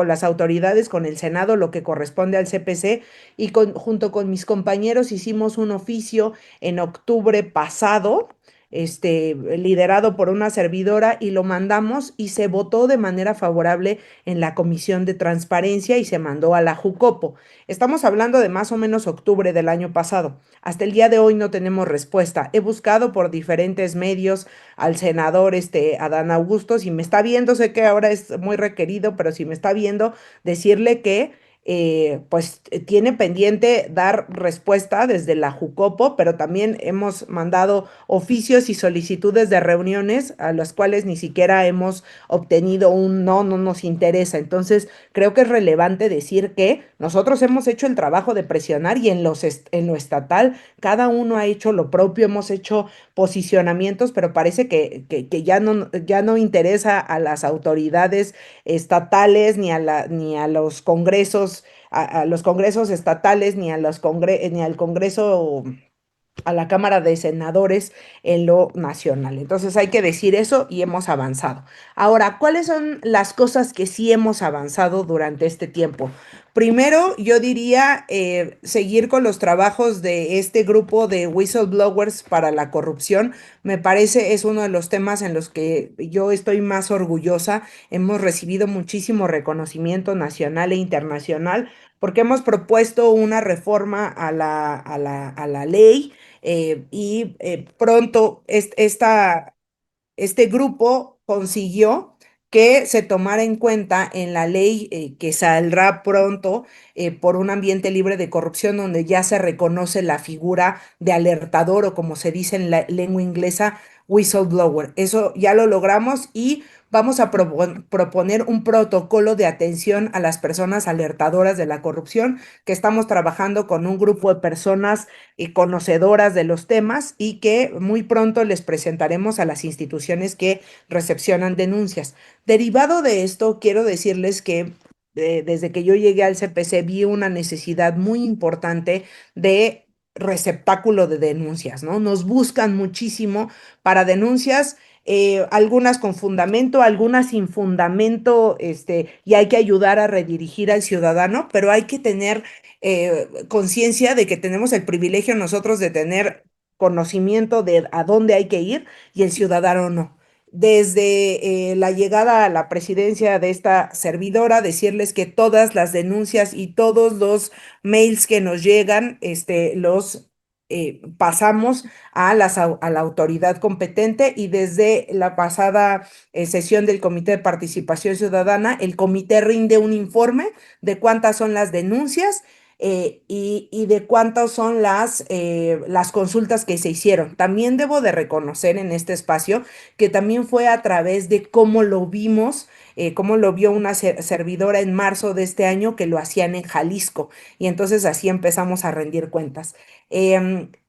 las autoridades, con el Senado, lo que corresponde al CPC, y junto con mis compañeros hicimos un oficio en octubre pasado, liderado por una servidora, y lo mandamos y se votó de manera favorable en la Comisión de Transparencia y se mandó a la Jucopo. Estamos hablando de más o menos octubre del año pasado. Hasta el día de hoy no tenemos respuesta. He buscado por diferentes medios al senador Adán Augusto, si me está viendo, sé que ahora es muy requerido, pero si me está viendo, decirle que tiene pendiente dar respuesta desde la Jucopo, pero también hemos mandado oficios y solicitudes de reuniones a las cuales ni siquiera hemos obtenido un no, no nos interesa. Entonces, creo que es relevante decir que nosotros hemos hecho el trabajo de presionar y en lo estatal cada uno ha hecho lo propio, hemos hecho posicionamientos, pero parece que ya no interesa a las autoridades estatales ni a los congresos, a los congresos estatales, ni al Congreso, a la Cámara de Senadores en lo nacional. Entonces hay que decir eso y hemos avanzado. Ahora, ¿cuáles son las cosas que sí hemos avanzado durante este tiempo? Primero, yo diría seguir con los trabajos de este grupo de whistleblowers para la corrupción. Me parece es uno de los temas en los que yo estoy más orgullosa. Hemos recibido muchísimo reconocimiento nacional e internacional porque hemos propuesto una reforma a la ley, y pronto este grupo consiguió que se tomara en cuenta en la ley, que saldrá pronto, por un ambiente libre de corrupción, donde ya se reconoce la figura de alertador o, como se dice en la lengua inglesa, whistleblower. Eso ya lo logramos y vamos a proponer un protocolo de atención a las personas alertadoras de la corrupción, que estamos trabajando con un grupo de personas conocedoras de los temas y que muy pronto les presentaremos a las instituciones que recepcionan denuncias. Derivado de esto, quiero decirles que desde que yo llegué al CPC vi una necesidad muy importante de receptáculo de denuncias, ¿no? Nos buscan muchísimo para denuncias, algunas con fundamento, algunas sin fundamento, y hay que ayudar a redirigir al ciudadano, pero hay que tener conciencia de que tenemos el privilegio nosotros de tener conocimiento de a dónde hay que ir y el ciudadano no. Desde la llegada a la presidencia de esta servidora, decirles que todas las denuncias y todos los mails que nos llegan, los pasamos a la autoridad competente, y desde la pasada sesión del Comité de Participación Ciudadana, el comité rinde un informe de cuántas son las denuncias, y de cuántas son las consultas que se hicieron. También debo de reconocer en este espacio que también fue a través de cómo lo vimos, cómo lo vio una servidora en marzo de este año, que lo hacían en Jalisco, y entonces así empezamos a rendir cuentas.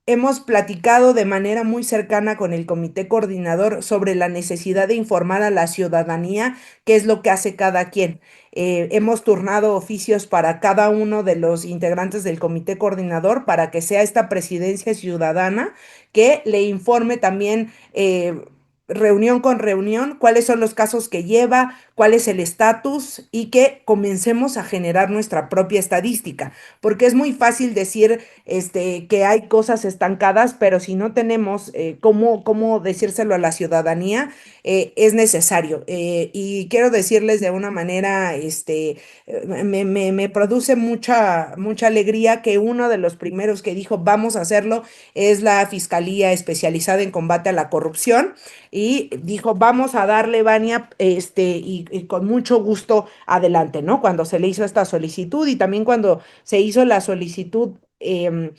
Hemos platicado de manera muy cercana con el comité coordinador sobre la necesidad de informar a la ciudadanía qué es lo que hace cada quien. Hemos turnado oficios para cada uno de los integrantes del comité coordinador para que sea esta presidencia ciudadana que le informe también reunión con reunión cuáles son los casos que lleva, cuál es el estatus y que comencemos a generar nuestra propia estadística, porque es muy fácil decir que hay cosas estancadas, pero si no tenemos cómo decírselo a la ciudadanía, es necesario. Y quiero decirles de una manera, me produce mucha alegría que uno de los primeros que dijo vamos a hacerlo es la Fiscalía Especializada en Combate a la Corrupción y dijo vamos a darle, Vania, y con mucho gusto adelante, ¿no? Cuando se le hizo esta solicitud y también cuando se hizo la solicitud en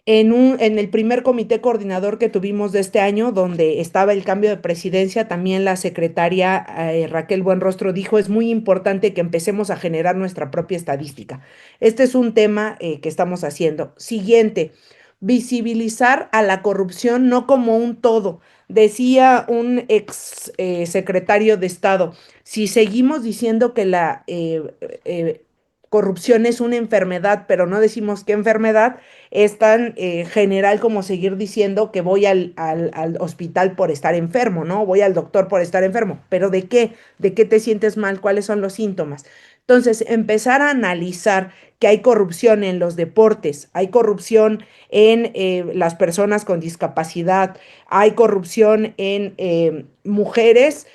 el primer comité coordinador que tuvimos de este año, donde estaba el cambio de presidencia, también la secretaria Raquel Buenrostro dijo, es muy importante que empecemos a generar nuestra propia estadística. Este es un tema que estamos haciendo. Siguiente, visibilizar a la corrupción no como un todo. Decía un ex secretario de Estado, si seguimos diciendo que la corrupción es una enfermedad, pero no decimos qué enfermedad, es tan general como seguir diciendo que voy al hospital por estar enfermo, ¿no? Voy al doctor por estar enfermo. ¿Pero de qué? ¿De qué te sientes mal? ¿Cuáles son los síntomas? Entonces, empezar a analizar que hay corrupción en los deportes, hay corrupción en las personas con discapacidad, hay corrupción en mujeres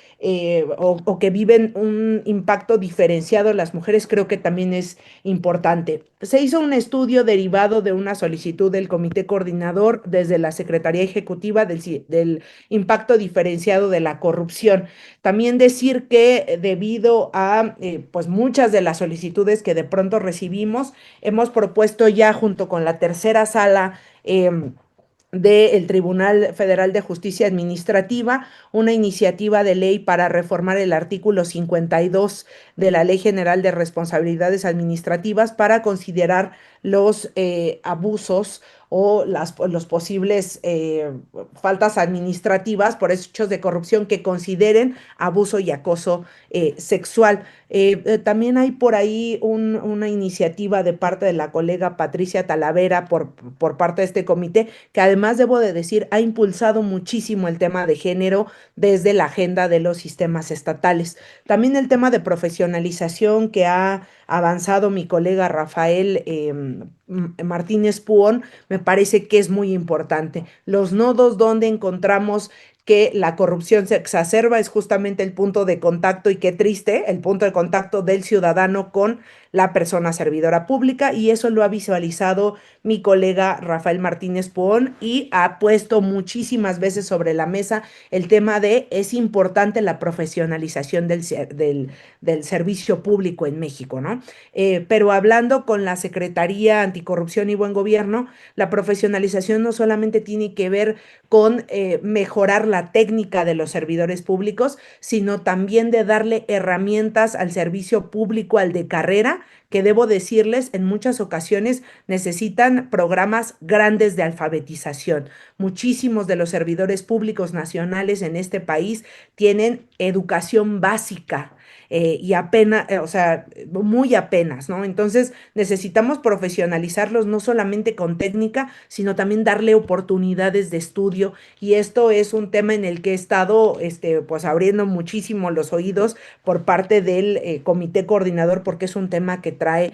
o que viven un impacto diferenciado en las mujeres, creo que también es importante. Se hizo un estudio derivado de una solicitud del comité coordinador desde la Secretaría Ejecutiva del impacto diferenciado de la corrupción. También decir que debido a pues muchas de las solicitudes que de pronto recibimos, hemos propuesto ya junto con la tercera sala del Tribunal Federal de Justicia Administrativa, una iniciativa de ley para reformar el artículo 52 de la Ley General de Responsabilidades Administrativas para considerar los abusos o los posibles faltas administrativas por hechos de corrupción que consideren abuso y acoso sexual. También hay por ahí una iniciativa de parte de la colega Patricia Talavera por parte de este comité, que además debo de decir ha impulsado muchísimo el tema de género desde la agenda de los sistemas estatales. También el tema de profesionalización que ha avanzado mi colega Rafael Martínez Puón, me parece que es muy importante. Los nodos donde encontramos que la corrupción se exacerba es justamente el punto de contacto y qué triste, el punto de contacto del ciudadano con la persona servidora pública y eso lo ha visualizado mi colega Rafael Martínez Puón y ha puesto muchísimas veces sobre la mesa el tema de es importante la profesionalización del servicio público en México, ¿no? Pero hablando con la Secretaría Anticorrupción y Buen Gobierno, la profesionalización no solamente tiene que ver con mejorar la técnica de los servidores públicos, sino también de darle herramientas al servicio público, al de carrera, que debo decirles, en muchas ocasiones necesitan programas grandes de alfabetización. Muchísimos de los servidores públicos nacionales en este país tienen educación básica. Y apenas, o sea, muy apenas, ¿no? Entonces necesitamos profesionalizarlos no solamente con técnica, sino también darle oportunidades de estudio y esto es un tema en el que he estado, pues abriendo muchísimo los oídos por parte del comité coordinador porque es un tema que trae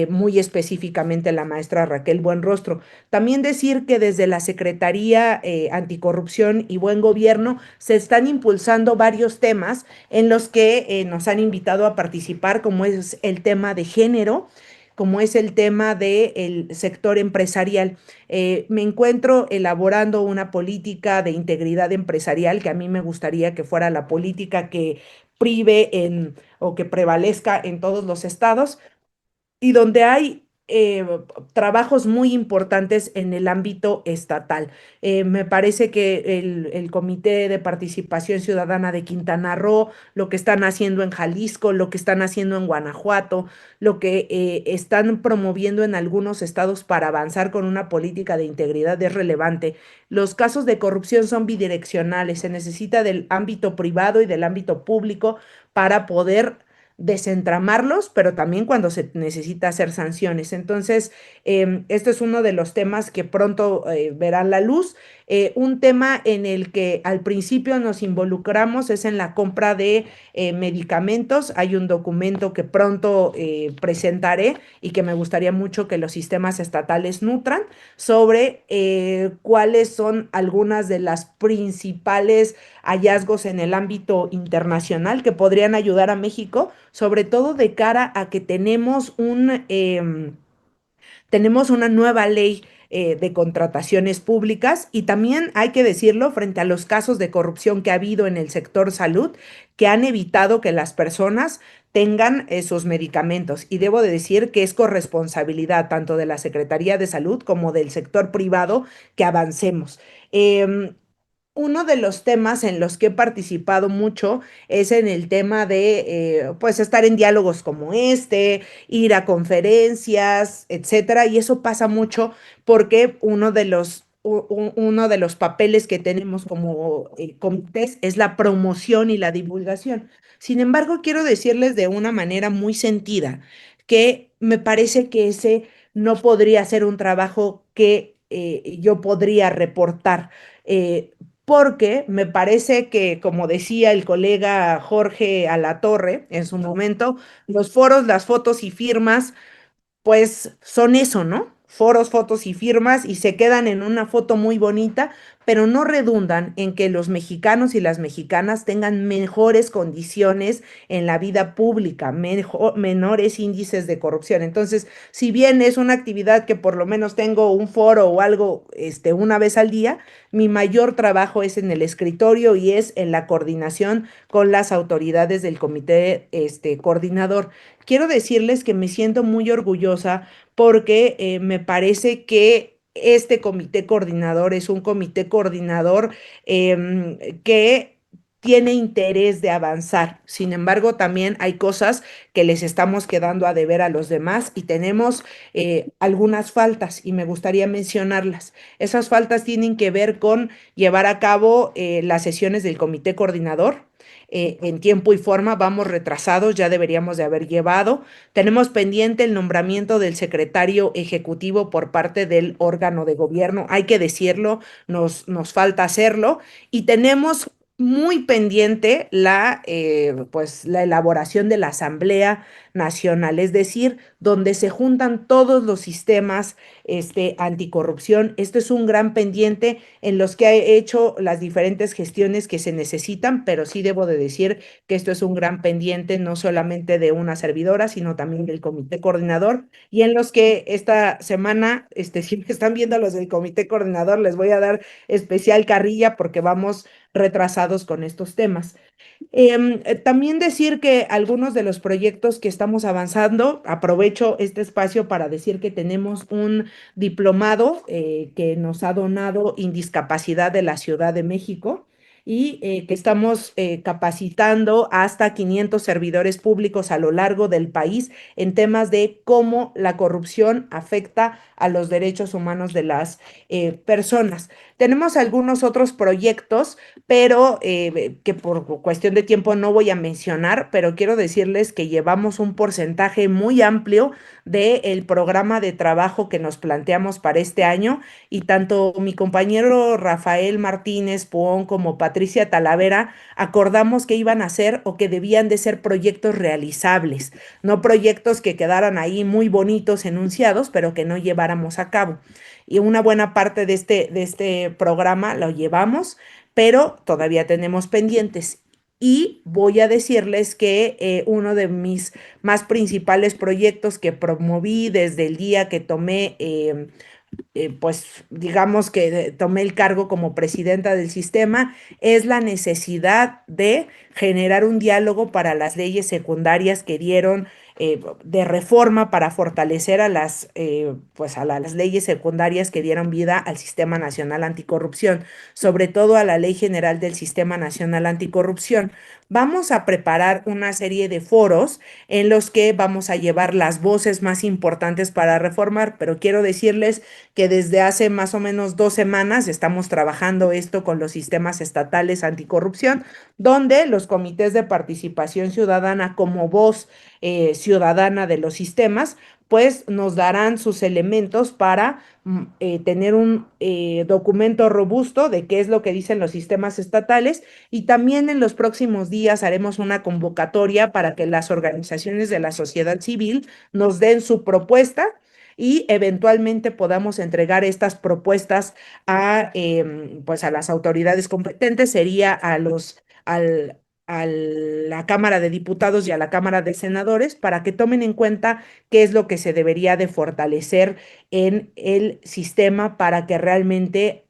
muy específicamente la maestra Raquel Buenrostro. También decir que desde la Secretaría Anticorrupción y Buen Gobierno se están impulsando varios temas en los que nos han invitado a participar, como es el tema de género, como es el tema del sector empresarial. Me encuentro elaborando una política de integridad empresarial que a mí me gustaría que fuera la política que prive o que prevalezca en todos los estados y donde hay trabajos muy importantes en el ámbito estatal. Me parece que el Comité de Participación Ciudadana de Quintana Roo, lo que están haciendo en Jalisco, lo que están haciendo en Guanajuato, lo que están promoviendo en algunos estados para avanzar con una política de integridad es relevante. Los casos de corrupción son bidireccionales, se necesita del ámbito privado y del ámbito público para poder desentramarlos, pero también cuando se necesita hacer sanciones. Entonces, este es uno de los temas que pronto verán la luz. Un tema en el que al principio nos involucramos es en la compra de medicamentos. Hay un documento que pronto presentaré y que me gustaría mucho que los sistemas estatales nutran sobre cuáles son algunas de las principales hallazgos en el ámbito internacional que podrían ayudar a México, sobre todo de cara a que tenemos una nueva ley de contrataciones públicas y también hay que decirlo frente a los casos de corrupción que ha habido en el sector salud que han evitado que las personas tengan esos medicamentos. Y debo de decir que es corresponsabilidad tanto de la Secretaría de Salud como del sector privado que avancemos. Uno de los temas en los que he participado mucho es en el tema de, pues, estar en diálogos como este, ir a conferencias, etcétera, y eso pasa mucho porque uno de los papeles que tenemos como comités es la promoción y la divulgación. Sin embargo, quiero decirles de una manera muy sentida que me parece que ese no podría ser un trabajo que yo podría reportar. eh, Porque me parece que, como decía el colega Jorge Alatorre en su momento, los foros, las fotos y firmas pues son eso, ¿no? Foros, fotos y firmas y se quedan en una foto muy bonita, pero no redundan en que los mexicanos y las mexicanas tengan mejores condiciones en la vida pública, menores índices de corrupción. Entonces, si bien es una actividad que por lo menos tengo un foro o algo, una vez al día, mi mayor trabajo es en el escritorio y es en la coordinación con las autoridades del comité, coordinador. Quiero decirles que me siento muy orgullosa porque me parece que este comité coordinador es un comité coordinador que tiene interés de avanzar. Sin embargo, también hay cosas que les estamos quedando a deber a los demás y tenemos algunas faltas y me gustaría mencionarlas. Esas faltas tienen que ver con llevar a cabo las sesiones del comité coordinador en tiempo y forma, vamos retrasados, ya deberíamos de haber llevado. Tenemos pendiente el nombramiento del secretario ejecutivo por parte del órgano de gobierno, hay que decirlo, nos falta hacerlo y tenemos muy pendiente pues, la elaboración de la Asamblea Nacional, es decir, donde se juntan todos los sistemas anticorrupción. Este es un gran pendiente en los que he hecho las diferentes gestiones que se necesitan, pero sí debo de decir que esto es un gran pendiente, no solamente de una servidora, sino también del comité coordinador, y en los que esta semana, si me están viendo los del comité coordinador, les voy a dar especial carrilla porque vamos retrasados con estos temas. También decir que algunos de los proyectos que estamos avanzando, aprovecho este espacio para decir que tenemos un diplomado que nos ha donado Indiscapacidad de la Ciudad de México y que estamos capacitando hasta 500 servidores públicos a lo largo del país en temas de cómo la corrupción afecta a los derechos humanos de las personas. Tenemos algunos otros proyectos pero que por cuestión de tiempo no voy a mencionar, pero quiero decirles que llevamos un porcentaje muy amplio del programa de trabajo que nos planteamos para este año y tanto mi compañero Rafael Martínez Puón como Patricia Talavera acordamos que iban a ser o que debían de ser proyectos realizables, no proyectos que quedaran ahí muy bonitos enunciados, pero que no lleváramos a cabo. Y una buena parte de este programa lo llevamos pero todavía tenemos pendientes. Y voy a decirles que uno de mis más principales proyectos que promoví desde el día que tomé pues digamos que tomé el cargo como presidenta del sistema, es la necesidad de generar un diálogo para las leyes secundarias que dieron de reforma para fortalecer a pues a las leyes secundarias que dieron vida al Sistema Nacional Anticorrupción, sobre todo a la Ley General del Sistema Nacional Anticorrupción. Vamos a preparar una serie de foros en los que vamos a llevar las voces más importantes para reformar, pero quiero decirles que desde hace más o menos 2 semanas estamos trabajando esto con los sistemas estatales anticorrupción, donde los comités de participación ciudadana como voz ciudadana de los sistemas, pues nos darán sus elementos para tener un documento robusto de qué es lo que dicen los sistemas estatales, y también en los próximos días haremos una convocatoria para que las organizaciones de la sociedad civil nos den su propuesta y eventualmente podamos entregar estas propuestas pues a las autoridades competentes, sería a la Cámara de Diputados y a la Cámara de Senadores, para que tomen en cuenta qué es lo que se debería de fortalecer en el sistema para que realmente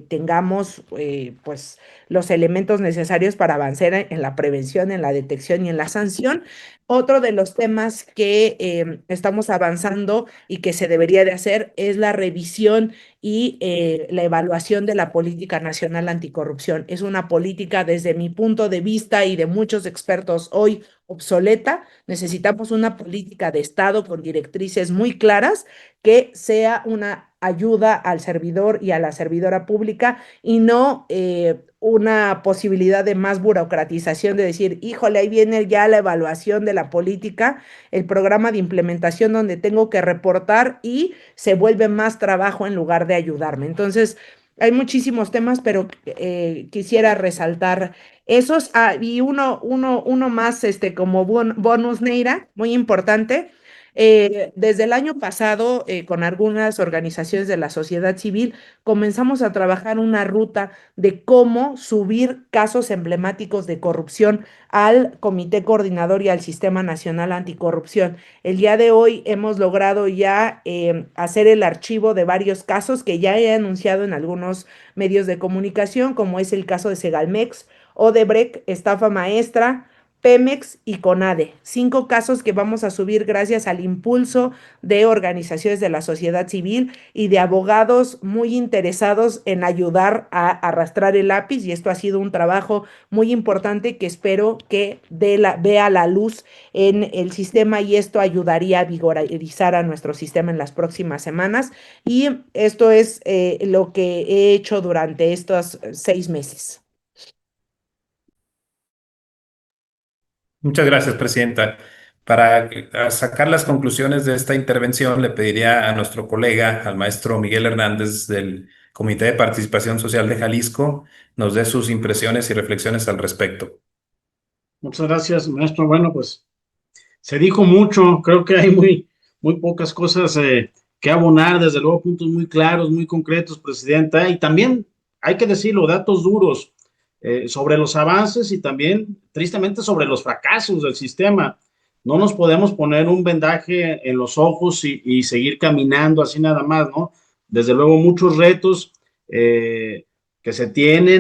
tengamos pues los elementos necesarios para avanzar en la prevención, en la detección y en la sanción. Otro de los temas que estamos avanzando y que se debería de hacer es la revisión y la evaluación de la política nacional anticorrupción. Es una política, desde mi punto de vista y de muchos expertos, hoy obsoleta. Necesitamos una política de Estado con directrices muy claras que sea una ayuda al servidor y a la servidora pública, y no una posibilidad de más burocratización, de decir, híjole, ahí viene ya la evaluación de la política, el programa de implementación donde tengo que reportar y se vuelve más trabajo en lugar de ayudarme. Entonces, hay muchísimos temas, pero quisiera resaltar esos. Y uno más, como bonus, Neira, muy importante. Desde el año pasado, con algunas organizaciones de la sociedad civil, comenzamos a trabajar una ruta de cómo subir casos emblemáticos de corrupción al Comité Coordinador y al Sistema Nacional Anticorrupción. El día de hoy hemos logrado ya hacer el archivo de varios casos que ya he anunciado en algunos medios de comunicación, como es el caso de Segalmex, Odebrecht, estafa maestra, Pemex y CONADE. 5 casos que vamos a subir gracias al impulso de organizaciones de la sociedad civil y de abogados muy interesados en ayudar a arrastrar el lápiz, y esto ha sido un trabajo muy importante que espero que vea la luz en el sistema, y esto ayudaría a vigorizar a nuestro sistema en las próximas semanas. Y esto es lo que he hecho durante estos 6 meses. Muchas gracias, Presidenta. Para sacar las conclusiones de esta intervención, le pediría a nuestro colega, al maestro Miguel Hernández del Comité de Participación Social de Jalisco, nos dé sus impresiones y reflexiones al respecto. Muchas gracias, maestro. Bueno, pues se dijo mucho, creo que hay muy pocas cosas que abonar, desde luego puntos muy claros, muy concretos, Presidenta, y también hay que decirlo, datos duros sobre los avances y también, tristemente, sobre los fracasos del sistema. No nos podemos poner un vendaje en los ojos y seguir caminando así nada más, ¿no? Desde luego muchos retos que se tiene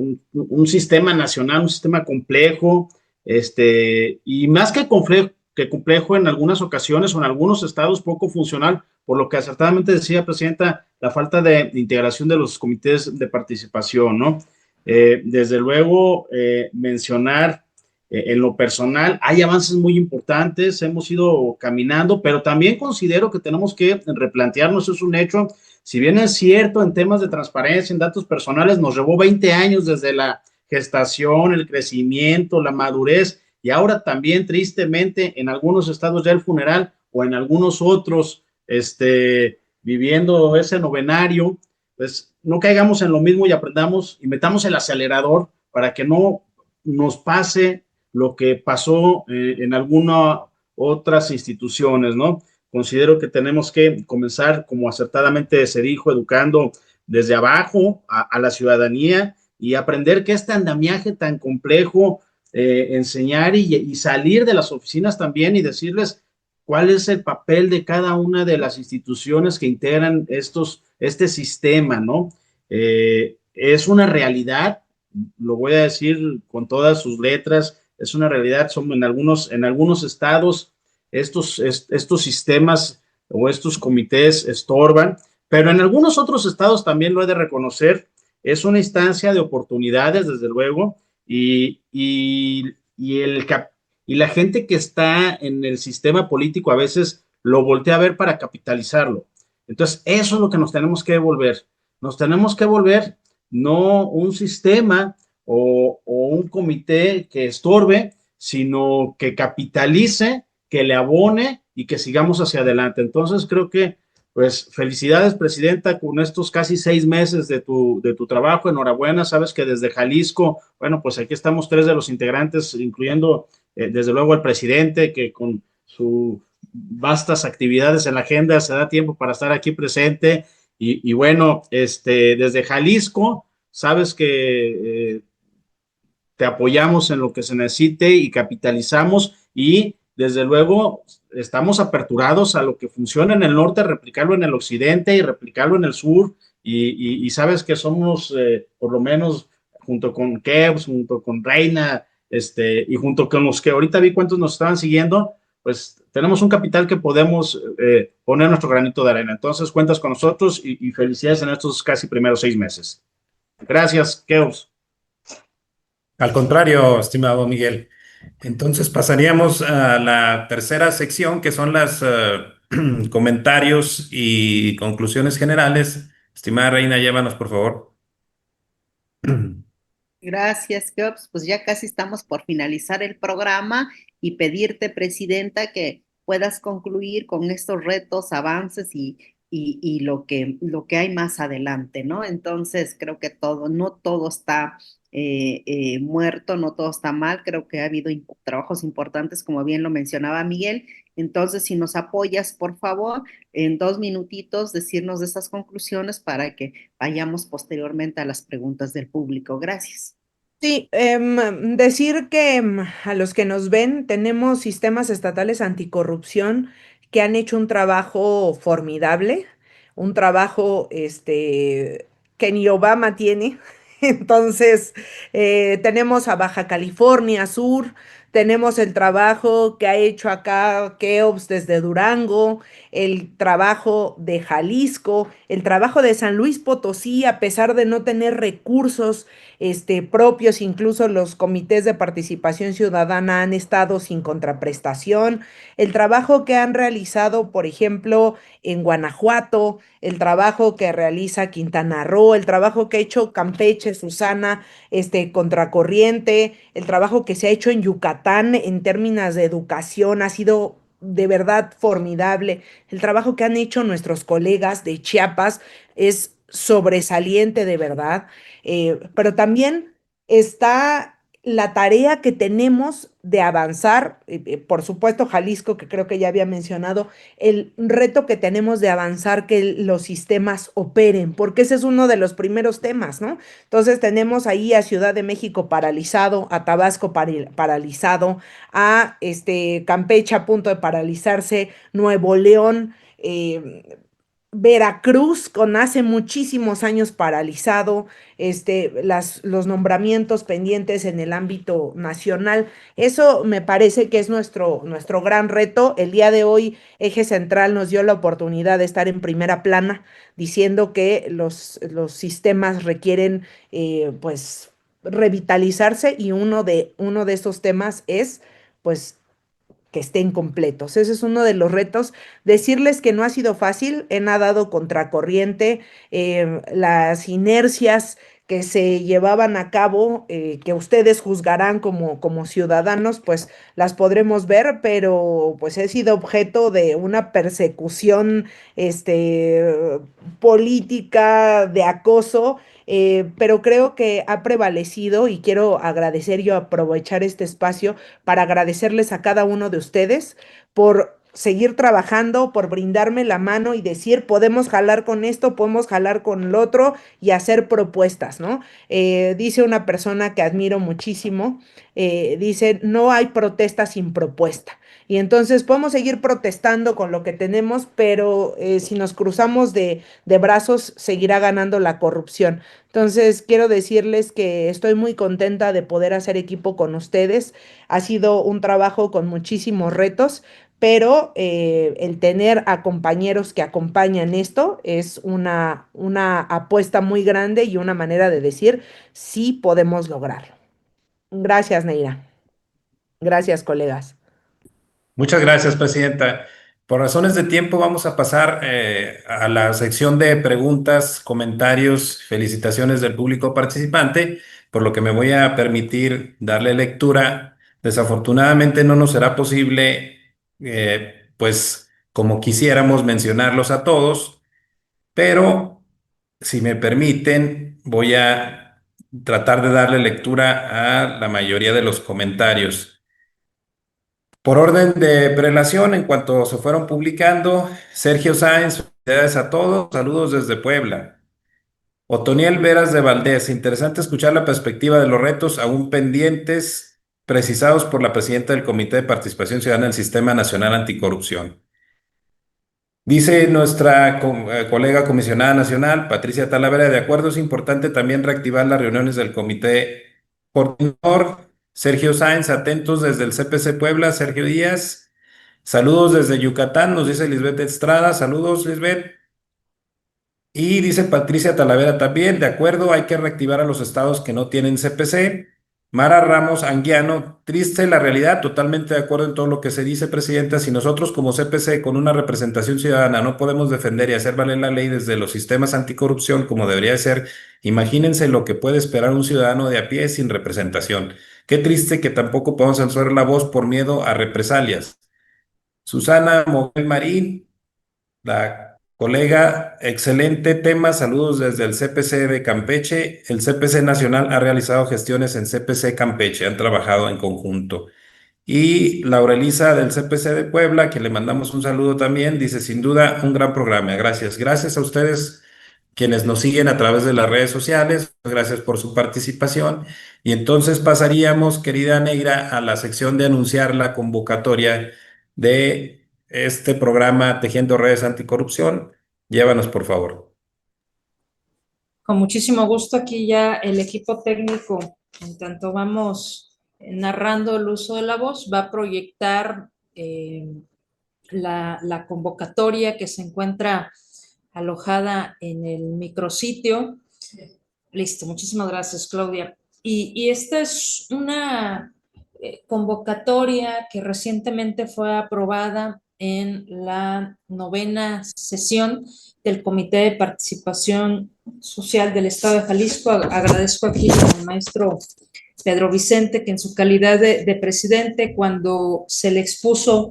un sistema nacional, un sistema complejo, y más que complejo en algunas ocasiones o en algunos estados poco funcional, por lo que acertadamente decía, Presidenta, la falta de integración de los comités de participación, ¿no? Desde luego, mencionar en lo personal, hay avances muy importantes, hemos ido caminando, pero también considero que tenemos que replantearnos, es un hecho. Si bien es cierto, en temas de transparencia, en datos personales, nos llevó 20 años desde la gestación, el crecimiento, la madurez, y ahora también, tristemente, en algunos estados ya el funeral, o en algunos otros, viviendo ese novenario, pues no caigamos en lo mismo y aprendamos y metamos el acelerador para que no nos pase lo que pasó en algunas otras instituciones, ¿no? Considero que tenemos que comenzar, como acertadamente se dijo, educando desde abajo a la ciudadanía, y aprender que este andamiaje tan complejo, enseñar y salir de las oficinas también y decirles cuál es el papel de cada una de las instituciones que integran este sistema, ¿no? Es una realidad, lo voy a decir con todas sus letras, es una realidad. Son en algunos estados estos sistemas o estos comités estorban, pero en algunos otros estados también lo he de reconocer, es una instancia de oportunidades, desde luego, y y la gente que está en el sistema político a veces lo voltea a ver para capitalizarlo. Entonces, eso es lo que nos tenemos que volver. Nos tenemos que volver no un sistema o un comité que estorbe, sino que capitalice, que le abone y que sigamos hacia adelante. Entonces, creo que, pues, felicidades, presidenta, con estos casi 6 meses de tu trabajo. Enhorabuena. Sabes que desde Jalisco, bueno, pues aquí estamos tres de los integrantes, incluyendo, desde luego, el presidente, que con sus vastas actividades en la agenda se da tiempo para estar aquí presente. Y bueno, desde Jalisco, sabes que te apoyamos en lo que se necesite y capitalizamos y desde luego estamos aperturados a lo que funciona en el norte, replicarlo en el occidente y replicarlo en el sur y sabes que somos por lo menos junto con Kevs, junto con Reina, y junto con los que ahorita vi cuántos nos estaban siguiendo, pues tenemos un capital que podemos poner nuestro granito de arena. Entonces cuentas con nosotros y felicidades en estos casi primeros 6 meses. Gracias, Kevs. Al contrario, estimado Miguel. Entonces pasaríamos a la tercera sección, que son los comentarios y conclusiones generales. Estimada Reina, llévanos, por favor. Gracias, Keops. Pues ya casi estamos por finalizar el programa y pedirte, Presidenta, que puedas concluir con estos retos, avances y lo que hay más adelante, ¿no? Entonces, creo que no todo está muerto, no todo está mal. Creo que ha habido trabajos importantes, como bien lo mencionaba Miguel. Entonces, si nos apoyas, por favor, en 2 minutitos, decirnos de esas conclusiones para que vayamos posteriormente a las preguntas del público. Gracias. Sí, decir que a los que nos ven tenemos sistemas estatales anticorrupción que han hecho un trabajo formidable, un trabajo que ni Obama tiene. Entonces, tenemos a Baja California Sur, tenemos el trabajo que ha hecho acá Keops desde Durango, el trabajo de Jalisco, el trabajo de San Luis Potosí, a pesar de no tener recursos propios, incluso los comités de participación ciudadana han estado sin contraprestación, el trabajo que han realizado, por ejemplo, en Guanajuato, el trabajo que realiza Quintana Roo, el trabajo que ha hecho Campeche, Susana, Contracorriente, el trabajo que se ha hecho en Yucatán en términos de educación ha sido de verdad formidable. El trabajo que han hecho nuestros colegas de Chiapas es sobresaliente de verdad. Pero también está la tarea que tenemos de avanzar, por supuesto Jalisco, que creo que ya había mencionado, el reto que tenemos de avanzar que los sistemas operen, porque ese es uno de los primeros temas, ¿no? Entonces tenemos ahí a Ciudad de México paralizado, a Tabasco paralizado, a Campeche a punto de paralizarse, Nuevo León, Veracruz con hace muchísimos años paralizado, los nombramientos pendientes en el ámbito nacional. Eso me parece que es nuestro gran reto. El día de hoy, Eje Central nos dio la oportunidad de estar en primera plana diciendo que los sistemas requieren, pues, revitalizarse y uno de esos temas es, pues, que estén completos. Ese es uno de los retos. Decirles que no ha sido fácil, he nadado contracorriente, las inercias que se llevaban a cabo, que ustedes juzgarán como ciudadanos, pues las podremos ver, pero pues he sido objeto de una persecución política, de acoso, pero creo que ha prevalecido y quiero agradecer y aprovechar este espacio para agradecerles a cada uno de ustedes por seguir trabajando, por brindarme la mano y decir, podemos jalar con esto, podemos jalar con lo otro y hacer propuestas, ¿no? Dice una persona que admiro muchísimo, dice, no hay protesta sin propuesta. Y entonces podemos seguir protestando con lo que tenemos, pero si nos cruzamos de brazos, seguirá ganando la corrupción. Entonces, quiero decirles que estoy muy contenta de poder hacer equipo con ustedes. Ha sido un trabajo con muchísimos retos, pero el tener a compañeros que acompañan esto es una apuesta muy grande y una manera de decir, sí podemos lograrlo. Gracias, Neira. Gracias, colegas. Muchas gracias, presidenta. Por razones de tiempo vamos a pasar a la sección de preguntas, comentarios, felicitaciones del público participante, por lo que me voy a permitir darle lectura. Desafortunadamente no nos será posible, pues como quisiéramos mencionarlos a todos, pero si me permiten, voy a tratar de darle lectura a la mayoría de los comentarios. Por orden de prelación, en cuanto se fueron publicando, Sergio Sáenz, felicidades a todos, saludos desde Puebla. Otoniel Veras de Valdés, interesante escuchar la perspectiva de los retos aún pendientes, precisados por la presidenta del Comité de Participación Ciudadana del Sistema Nacional Anticorrupción. Dice nuestra colega comisionada nacional, Patricia Talavera, de acuerdo, es importante también reactivar las reuniones del comité coordinador. Sergio Sáenz, atentos desde el CPC Puebla, Sergio Díaz. Saludos desde Yucatán, nos dice Lisbeth Estrada. Saludos, Lisbeth. Y dice Patricia Talavera también, de acuerdo, hay que reactivar a los estados que no tienen CPC. Mara Ramos Anguiano, triste la realidad, totalmente de acuerdo en todo lo que se dice, presidenta. Si nosotros como CPC con una representación ciudadana no podemos defender y hacer valer la ley desde los sistemas anticorrupción como debería de ser, imagínense lo que puede esperar un ciudadano de a pie sin representación. Qué triste que tampoco podemos alzar la voz por miedo a represalias. Susana Moguel Marín, la colega, excelente tema, saludos desde el CPC de Campeche. El CPC Nacional ha realizado gestiones en CPC Campeche, han trabajado en conjunto. Y Laura Elisa del CPC de Puebla, que le mandamos un saludo también, dice, sin duda, un gran programa. Gracias. Gracias a ustedes quienes nos siguen a través de las redes sociales. Gracias por su participación. Y entonces pasaríamos, querida Negra, a la sección de anunciar la convocatoria de este programa Tejiendo Redes Anticorrupción. Llévanos, por favor. Con muchísimo gusto aquí ya el equipo técnico, en tanto vamos narrando el uso de la voz, va a proyectar la convocatoria que se encuentra alojada en el micrositio. Listo, muchísimas gracias, Claudia. Y esta es una convocatoria que recientemente fue aprobada en la 9ª sesión del Comité de Participación Social del Estado de Jalisco. Agradezco aquí al maestro Pedro Vicente, que en su calidad de presidente, cuando se le expuso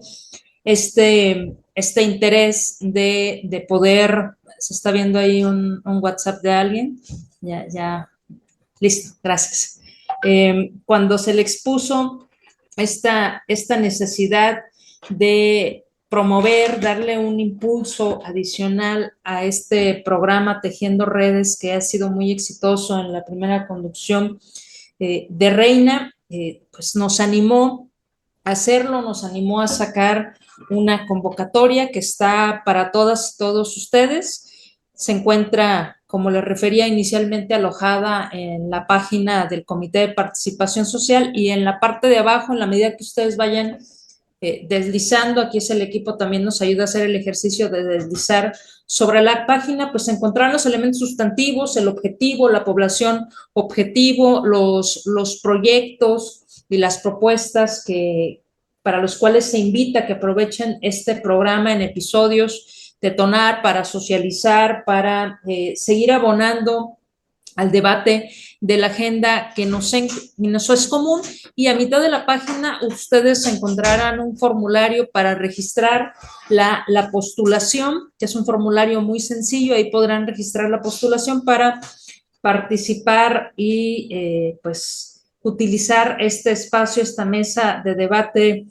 este interés de poder, se está viendo ahí un WhatsApp de alguien, ya, listo, gracias. Cuando se le expuso esta necesidad de promover, darle un impulso adicional a este programa Tejiendo Redes, que ha sido muy exitoso en la primera conducción de Reina, pues nos animó a hacerlo, nos animó a sacar una convocatoria que está para todas y todos ustedes. Se encuentra, como les refería inicialmente, alojada en la página del Comité de Participación Social, y en la parte de abajo, en la medida que ustedes vayan deslizando, aquí es el equipo también nos ayuda a hacer el ejercicio de deslizar sobre la página, pues encontrar los elementos sustantivos, el objetivo, la población objetivo, los proyectos y las propuestas para los cuales se invita a que aprovechen este programa en episodios, detonar, para socializar, para seguir abonando al debate de la agenda que nos es común. Y a mitad de la página ustedes encontrarán un formulario para registrar la postulación, que es un formulario muy sencillo. Ahí podrán registrar la postulación para participar y pues utilizar este espacio, esta mesa de debate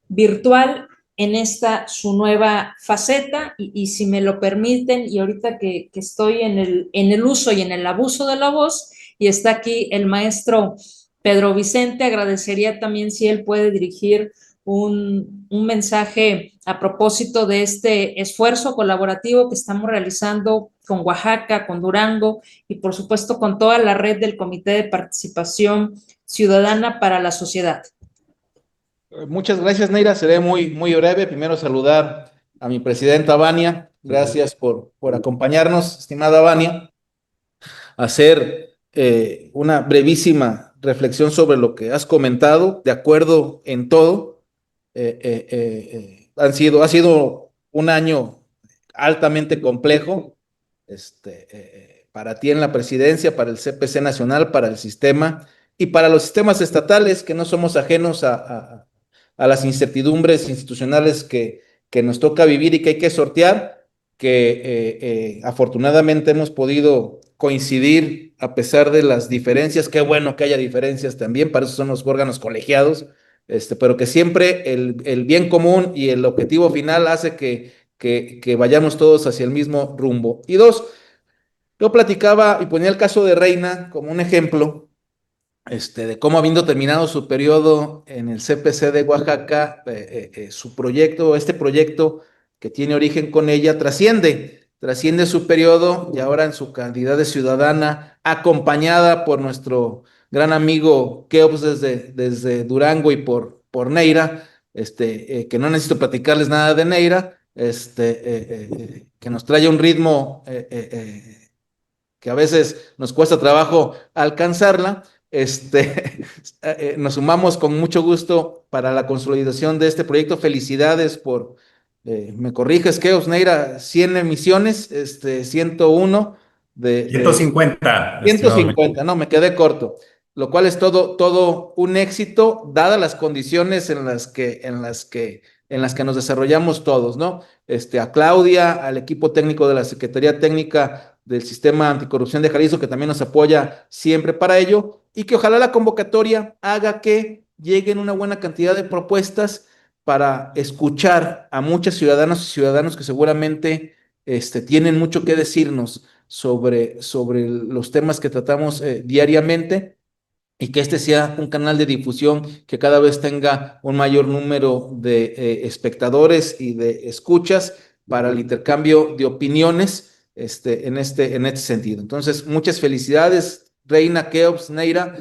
virtual en esta su nueva faceta y si me lo permiten, y ahorita que estoy en el uso y en el abuso de la voz, y está aquí el maestro Pedro Vicente, agradecería también si él puede dirigir un mensaje a propósito de este esfuerzo colaborativo que estamos realizando con Oaxaca, con Durango y por supuesto con toda la red del Comité de Participación Ciudadana para la Sociedad. Muchas gracias, Neira. Seré muy breve. Primero saludar a mi presidenta Vania. Gracias por acompañarnos, estimada Vania, a hacer una brevísima reflexión sobre lo que has comentado. De acuerdo en todo. Ha sido un año altamente complejo para ti en la presidencia, para el CPC Nacional, para el sistema y para los sistemas estatales que no somos ajenos a las incertidumbres institucionales que nos toca vivir y que hay que sortear, que afortunadamente hemos podido coincidir a pesar de las diferencias. Qué bueno que haya diferencias también, para eso son los órganos colegiados, pero que siempre el bien común y el objetivo final hace que vayamos todos hacia el mismo rumbo. Y dos, yo platicaba y ponía el caso de Reina como un ejemplo, de cómo habiendo terminado su periodo en el CPC de Oaxaca, su proyecto, este proyecto que tiene origen con ella, trasciende su periodo y ahora en su calidad de ciudadana, acompañada por nuestro gran amigo Keops desde Durango y por Neira, que no necesito platicarles nada de Neira, que nos trae un ritmo que a veces nos cuesta trabajo alcanzarla. Nos sumamos con mucho gusto para la consolidación de este proyecto. Felicidades por, me corriges, Keops, Neira, 100 emisiones, 101 150, estimado. 150, no, me quedé corto, lo cual es todo un éxito, dadas las condiciones en las que nos desarrollamos todos, ¿no? A Claudia, al equipo técnico de la Secretaría Técnica del Sistema Anticorrupción de Jalisco, que también nos apoya siempre para ello, y que ojalá la convocatoria haga que lleguen una buena cantidad de propuestas para escuchar a muchos ciudadanos y ciudadanos que seguramente tienen mucho que decirnos sobre los temas que tratamos diariamente, y que este sea un canal de difusión que cada vez tenga un mayor número de espectadores y de escuchas para el intercambio de opiniones en este sentido. Entonces, muchas felicidades, Reina, Keops, Neira,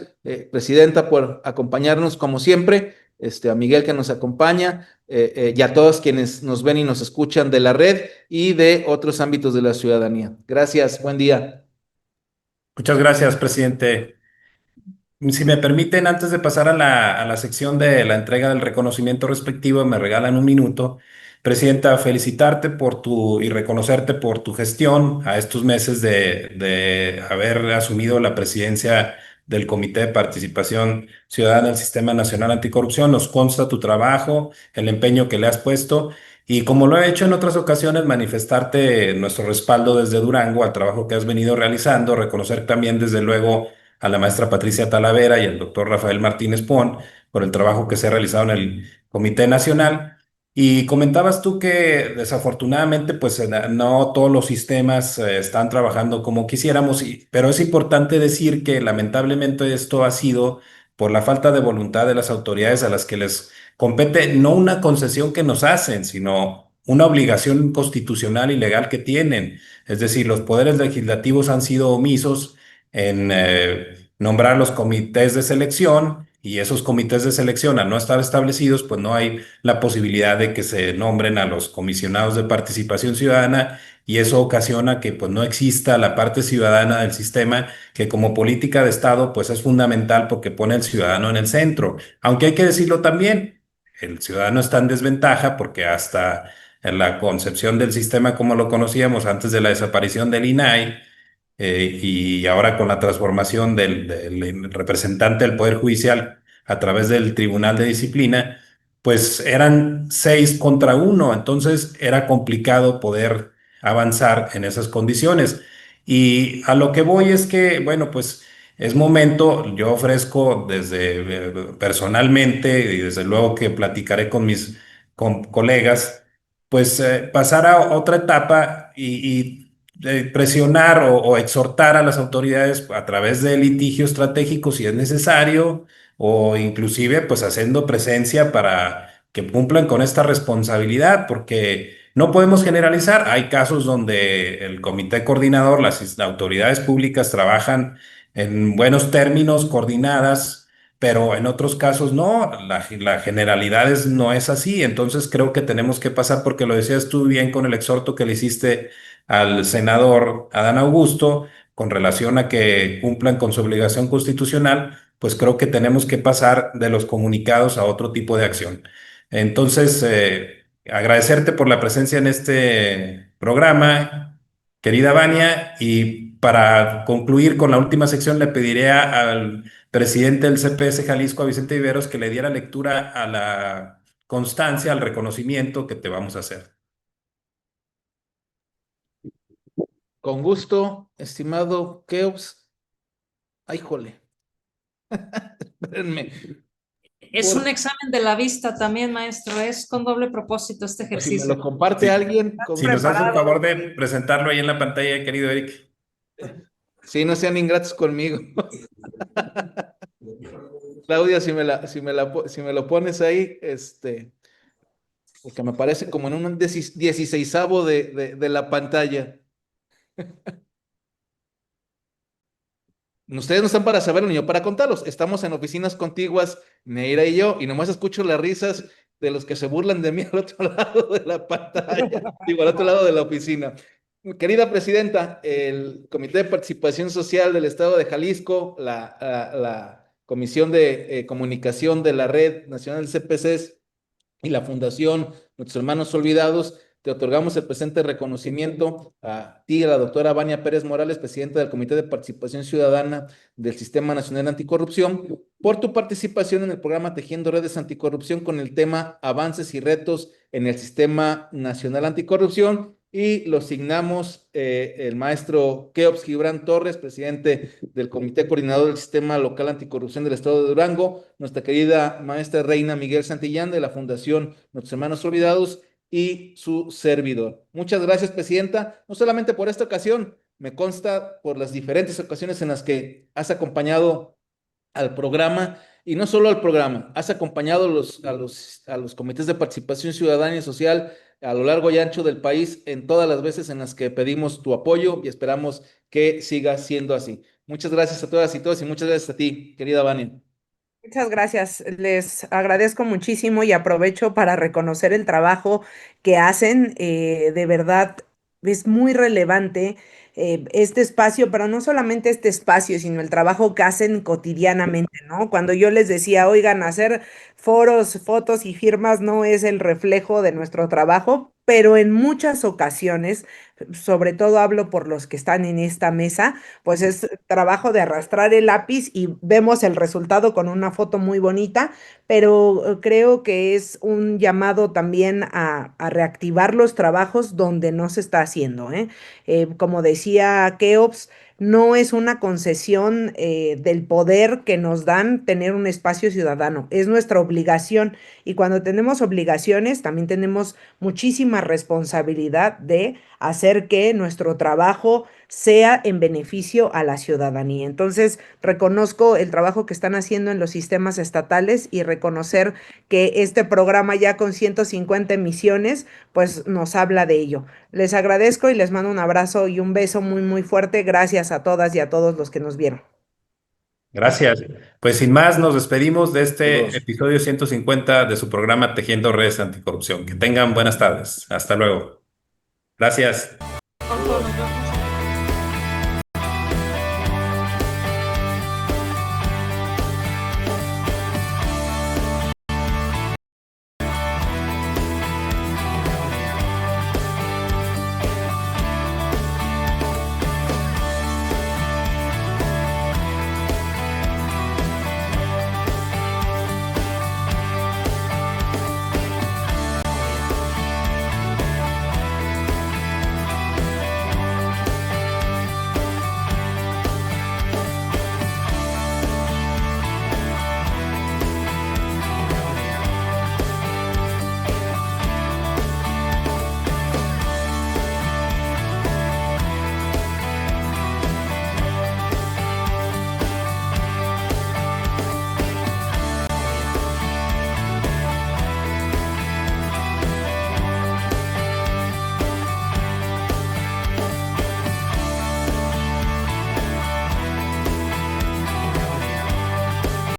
presidenta, por acompañarnos como siempre, a Miguel que nos acompaña, y a todos quienes nos ven y nos escuchan de la red y de otros ámbitos de la ciudadanía. Gracias, buen día. Muchas gracias, presidente. Si me permiten, antes de pasar a la sección de la entrega del reconocimiento respectivo, me regalan un minuto. Presidenta, felicitarte y reconocerte por tu gestión a estos meses de haber asumido la presidencia del Comité de Participación Ciudadana del Sistema Nacional Anticorrupción. Nos consta tu trabajo, el empeño que le has puesto y, como lo he hecho en otras ocasiones, manifestarte nuestro respaldo desde Durango al trabajo que has venido realizando, reconocer también desde luego a la maestra Patricia Talavera y al doctor Rafael Martínez Pon por el trabajo que se ha realizado en el Comité Nacional. Y comentabas tú que desafortunadamente pues no todos los sistemas están trabajando como quisiéramos, pero es importante decir que lamentablemente esto ha sido por la falta de voluntad de las autoridades a las que les compete no una concesión que nos hacen, sino una obligación constitucional y legal que tienen. Es decir, los poderes legislativos han sido omisos en nombrar los comités de selección, y esos comités de selección, al no estar establecidos, pues no hay la posibilidad de que se nombren a los comisionados de participación ciudadana, y eso ocasiona que pues no exista la parte ciudadana del sistema, que como política de Estado pues es fundamental porque pone al ciudadano en el centro. Aunque hay que decirlo también, el ciudadano está en desventaja porque hasta en la concepción del sistema como lo conocíamos antes de la desaparición del INAI, y ahora con la transformación del representante del Poder Judicial a través del Tribunal de Disciplina, pues eran 6 contra 1, entonces era complicado poder avanzar en esas condiciones. Y a lo que voy es que, bueno, pues es momento, yo ofrezco desde personalmente, y desde luego que platicaré con mis con colegas, pues pasar a otra etapa presionar o exhortar a las autoridades a través de litigio estratégico si es necesario, o inclusive pues haciendo presencia para que cumplan con esta responsabilidad, porque no podemos generalizar. Hay casos donde el comité coordinador, las autoridades públicas trabajan en buenos términos, coordinadas, pero en otros casos no, la generalidad no es así. Entonces creo que tenemos que pasar, porque lo decías tú bien con el exhorto que le hiciste al senador Adán Augusto con relación a que cumplan con su obligación constitucional, pues creo que tenemos que pasar de los comunicados a otro tipo de acción. Entonces, agradecerte por la presencia en este programa, querida Vania, y para concluir con la última sección le pediré al presidente del CPS Jalisco, a Vicente Viveros, que le diera lectura a la constancia, al reconocimiento que te vamos a hacer. Con gusto, estimado Keops. Ay, jole. Espérenme. Es un examen de la vista también, maestro. Es con doble propósito este Pues si me ejercicio. lo comparte alguien, Si nos hace el Preparado. favor de presentarlo ahí en la pantalla, querido Eric. sí, no sean ingratos conmigo. Claudia, si me lo pones ahí, porque me parece como en un 16avo de la pantalla. Ustedes no están para saberlo ni yo para contarlos. Estamos en oficinas contiguas, Neira y yo, y nomás escucho las risas de los que se burlan de mí al otro lado de la pantalla, digo, al otro lado de la oficina. Querida presidenta, el Comité de Participación Social del Estado de Jalisco, la Comisión de Comunicación de la Red Nacional de CPCs y la Fundación Nuestros Hermanos Olvidados, te otorgamos el presente reconocimiento a ti, a la doctora Vania Pérez Morales, presidenta del Comité de Participación Ciudadana del Sistema Nacional Anticorrupción, por tu participación en el programa Tejiendo Redes Anticorrupción con el tema Avances y Retos en el Sistema Nacional Anticorrupción, y lo signamos el maestro Keops Gibran Torres, presidente del Comité Coordinador del Sistema Local Anticorrupción del Estado de Durango, nuestra querida maestra Reina Miguel Santillán de la Fundación Nuestros Hermanos Olvidados, y su servidor. Muchas gracias, presidenta, no solamente por esta ocasión, me consta por las diferentes ocasiones en las que has acompañado al programa, y no solo al programa, has acompañado a los comités de participación ciudadana y social a lo largo y ancho del país en todas las veces en las que pedimos tu apoyo, y esperamos que siga siendo así. Muchas gracias a todas y todos, y muchas gracias a ti, querida Vania. Muchas gracias, les agradezco muchísimo y aprovecho para reconocer el trabajo que hacen. De verdad, es muy relevante este espacio, pero no solamente este espacio, sino el trabajo que hacen cotidianamente, ¿no? Cuando yo les decía, oigan, hacer foros, fotos y firmas no es el reflejo de nuestro trabajo, pero en muchas ocasiones, sobre todo hablo por los que están en esta mesa, pues es trabajo de arrastrar el lápiz y vemos el resultado con una foto muy bonita, pero creo que es un llamado también a reactivar los trabajos donde no se está haciendo, ¿eh? Como decía Keops, no es una concesión del poder que nos dan tener un espacio ciudadano, es nuestra obligación, y cuando tenemos obligaciones también tenemos muchísima responsabilidad de hacer que nuestro trabajo sea en beneficio a la ciudadanía. Entonces, reconozco el trabajo que están haciendo en los sistemas estatales y reconocer que este programa ya con 150 emisiones, pues nos habla de ello. Les agradezco y les mando un abrazo y un beso muy, muy fuerte. Gracias a todas y a todos los que nos vieron. Gracias. Pues sin más, nos despedimos de este Saludos. episodio 150 de su programa Tejiendo Redes Anticorrupción. Que tengan buenas tardes. Hasta luego. Gracias. Pronto nos vemos.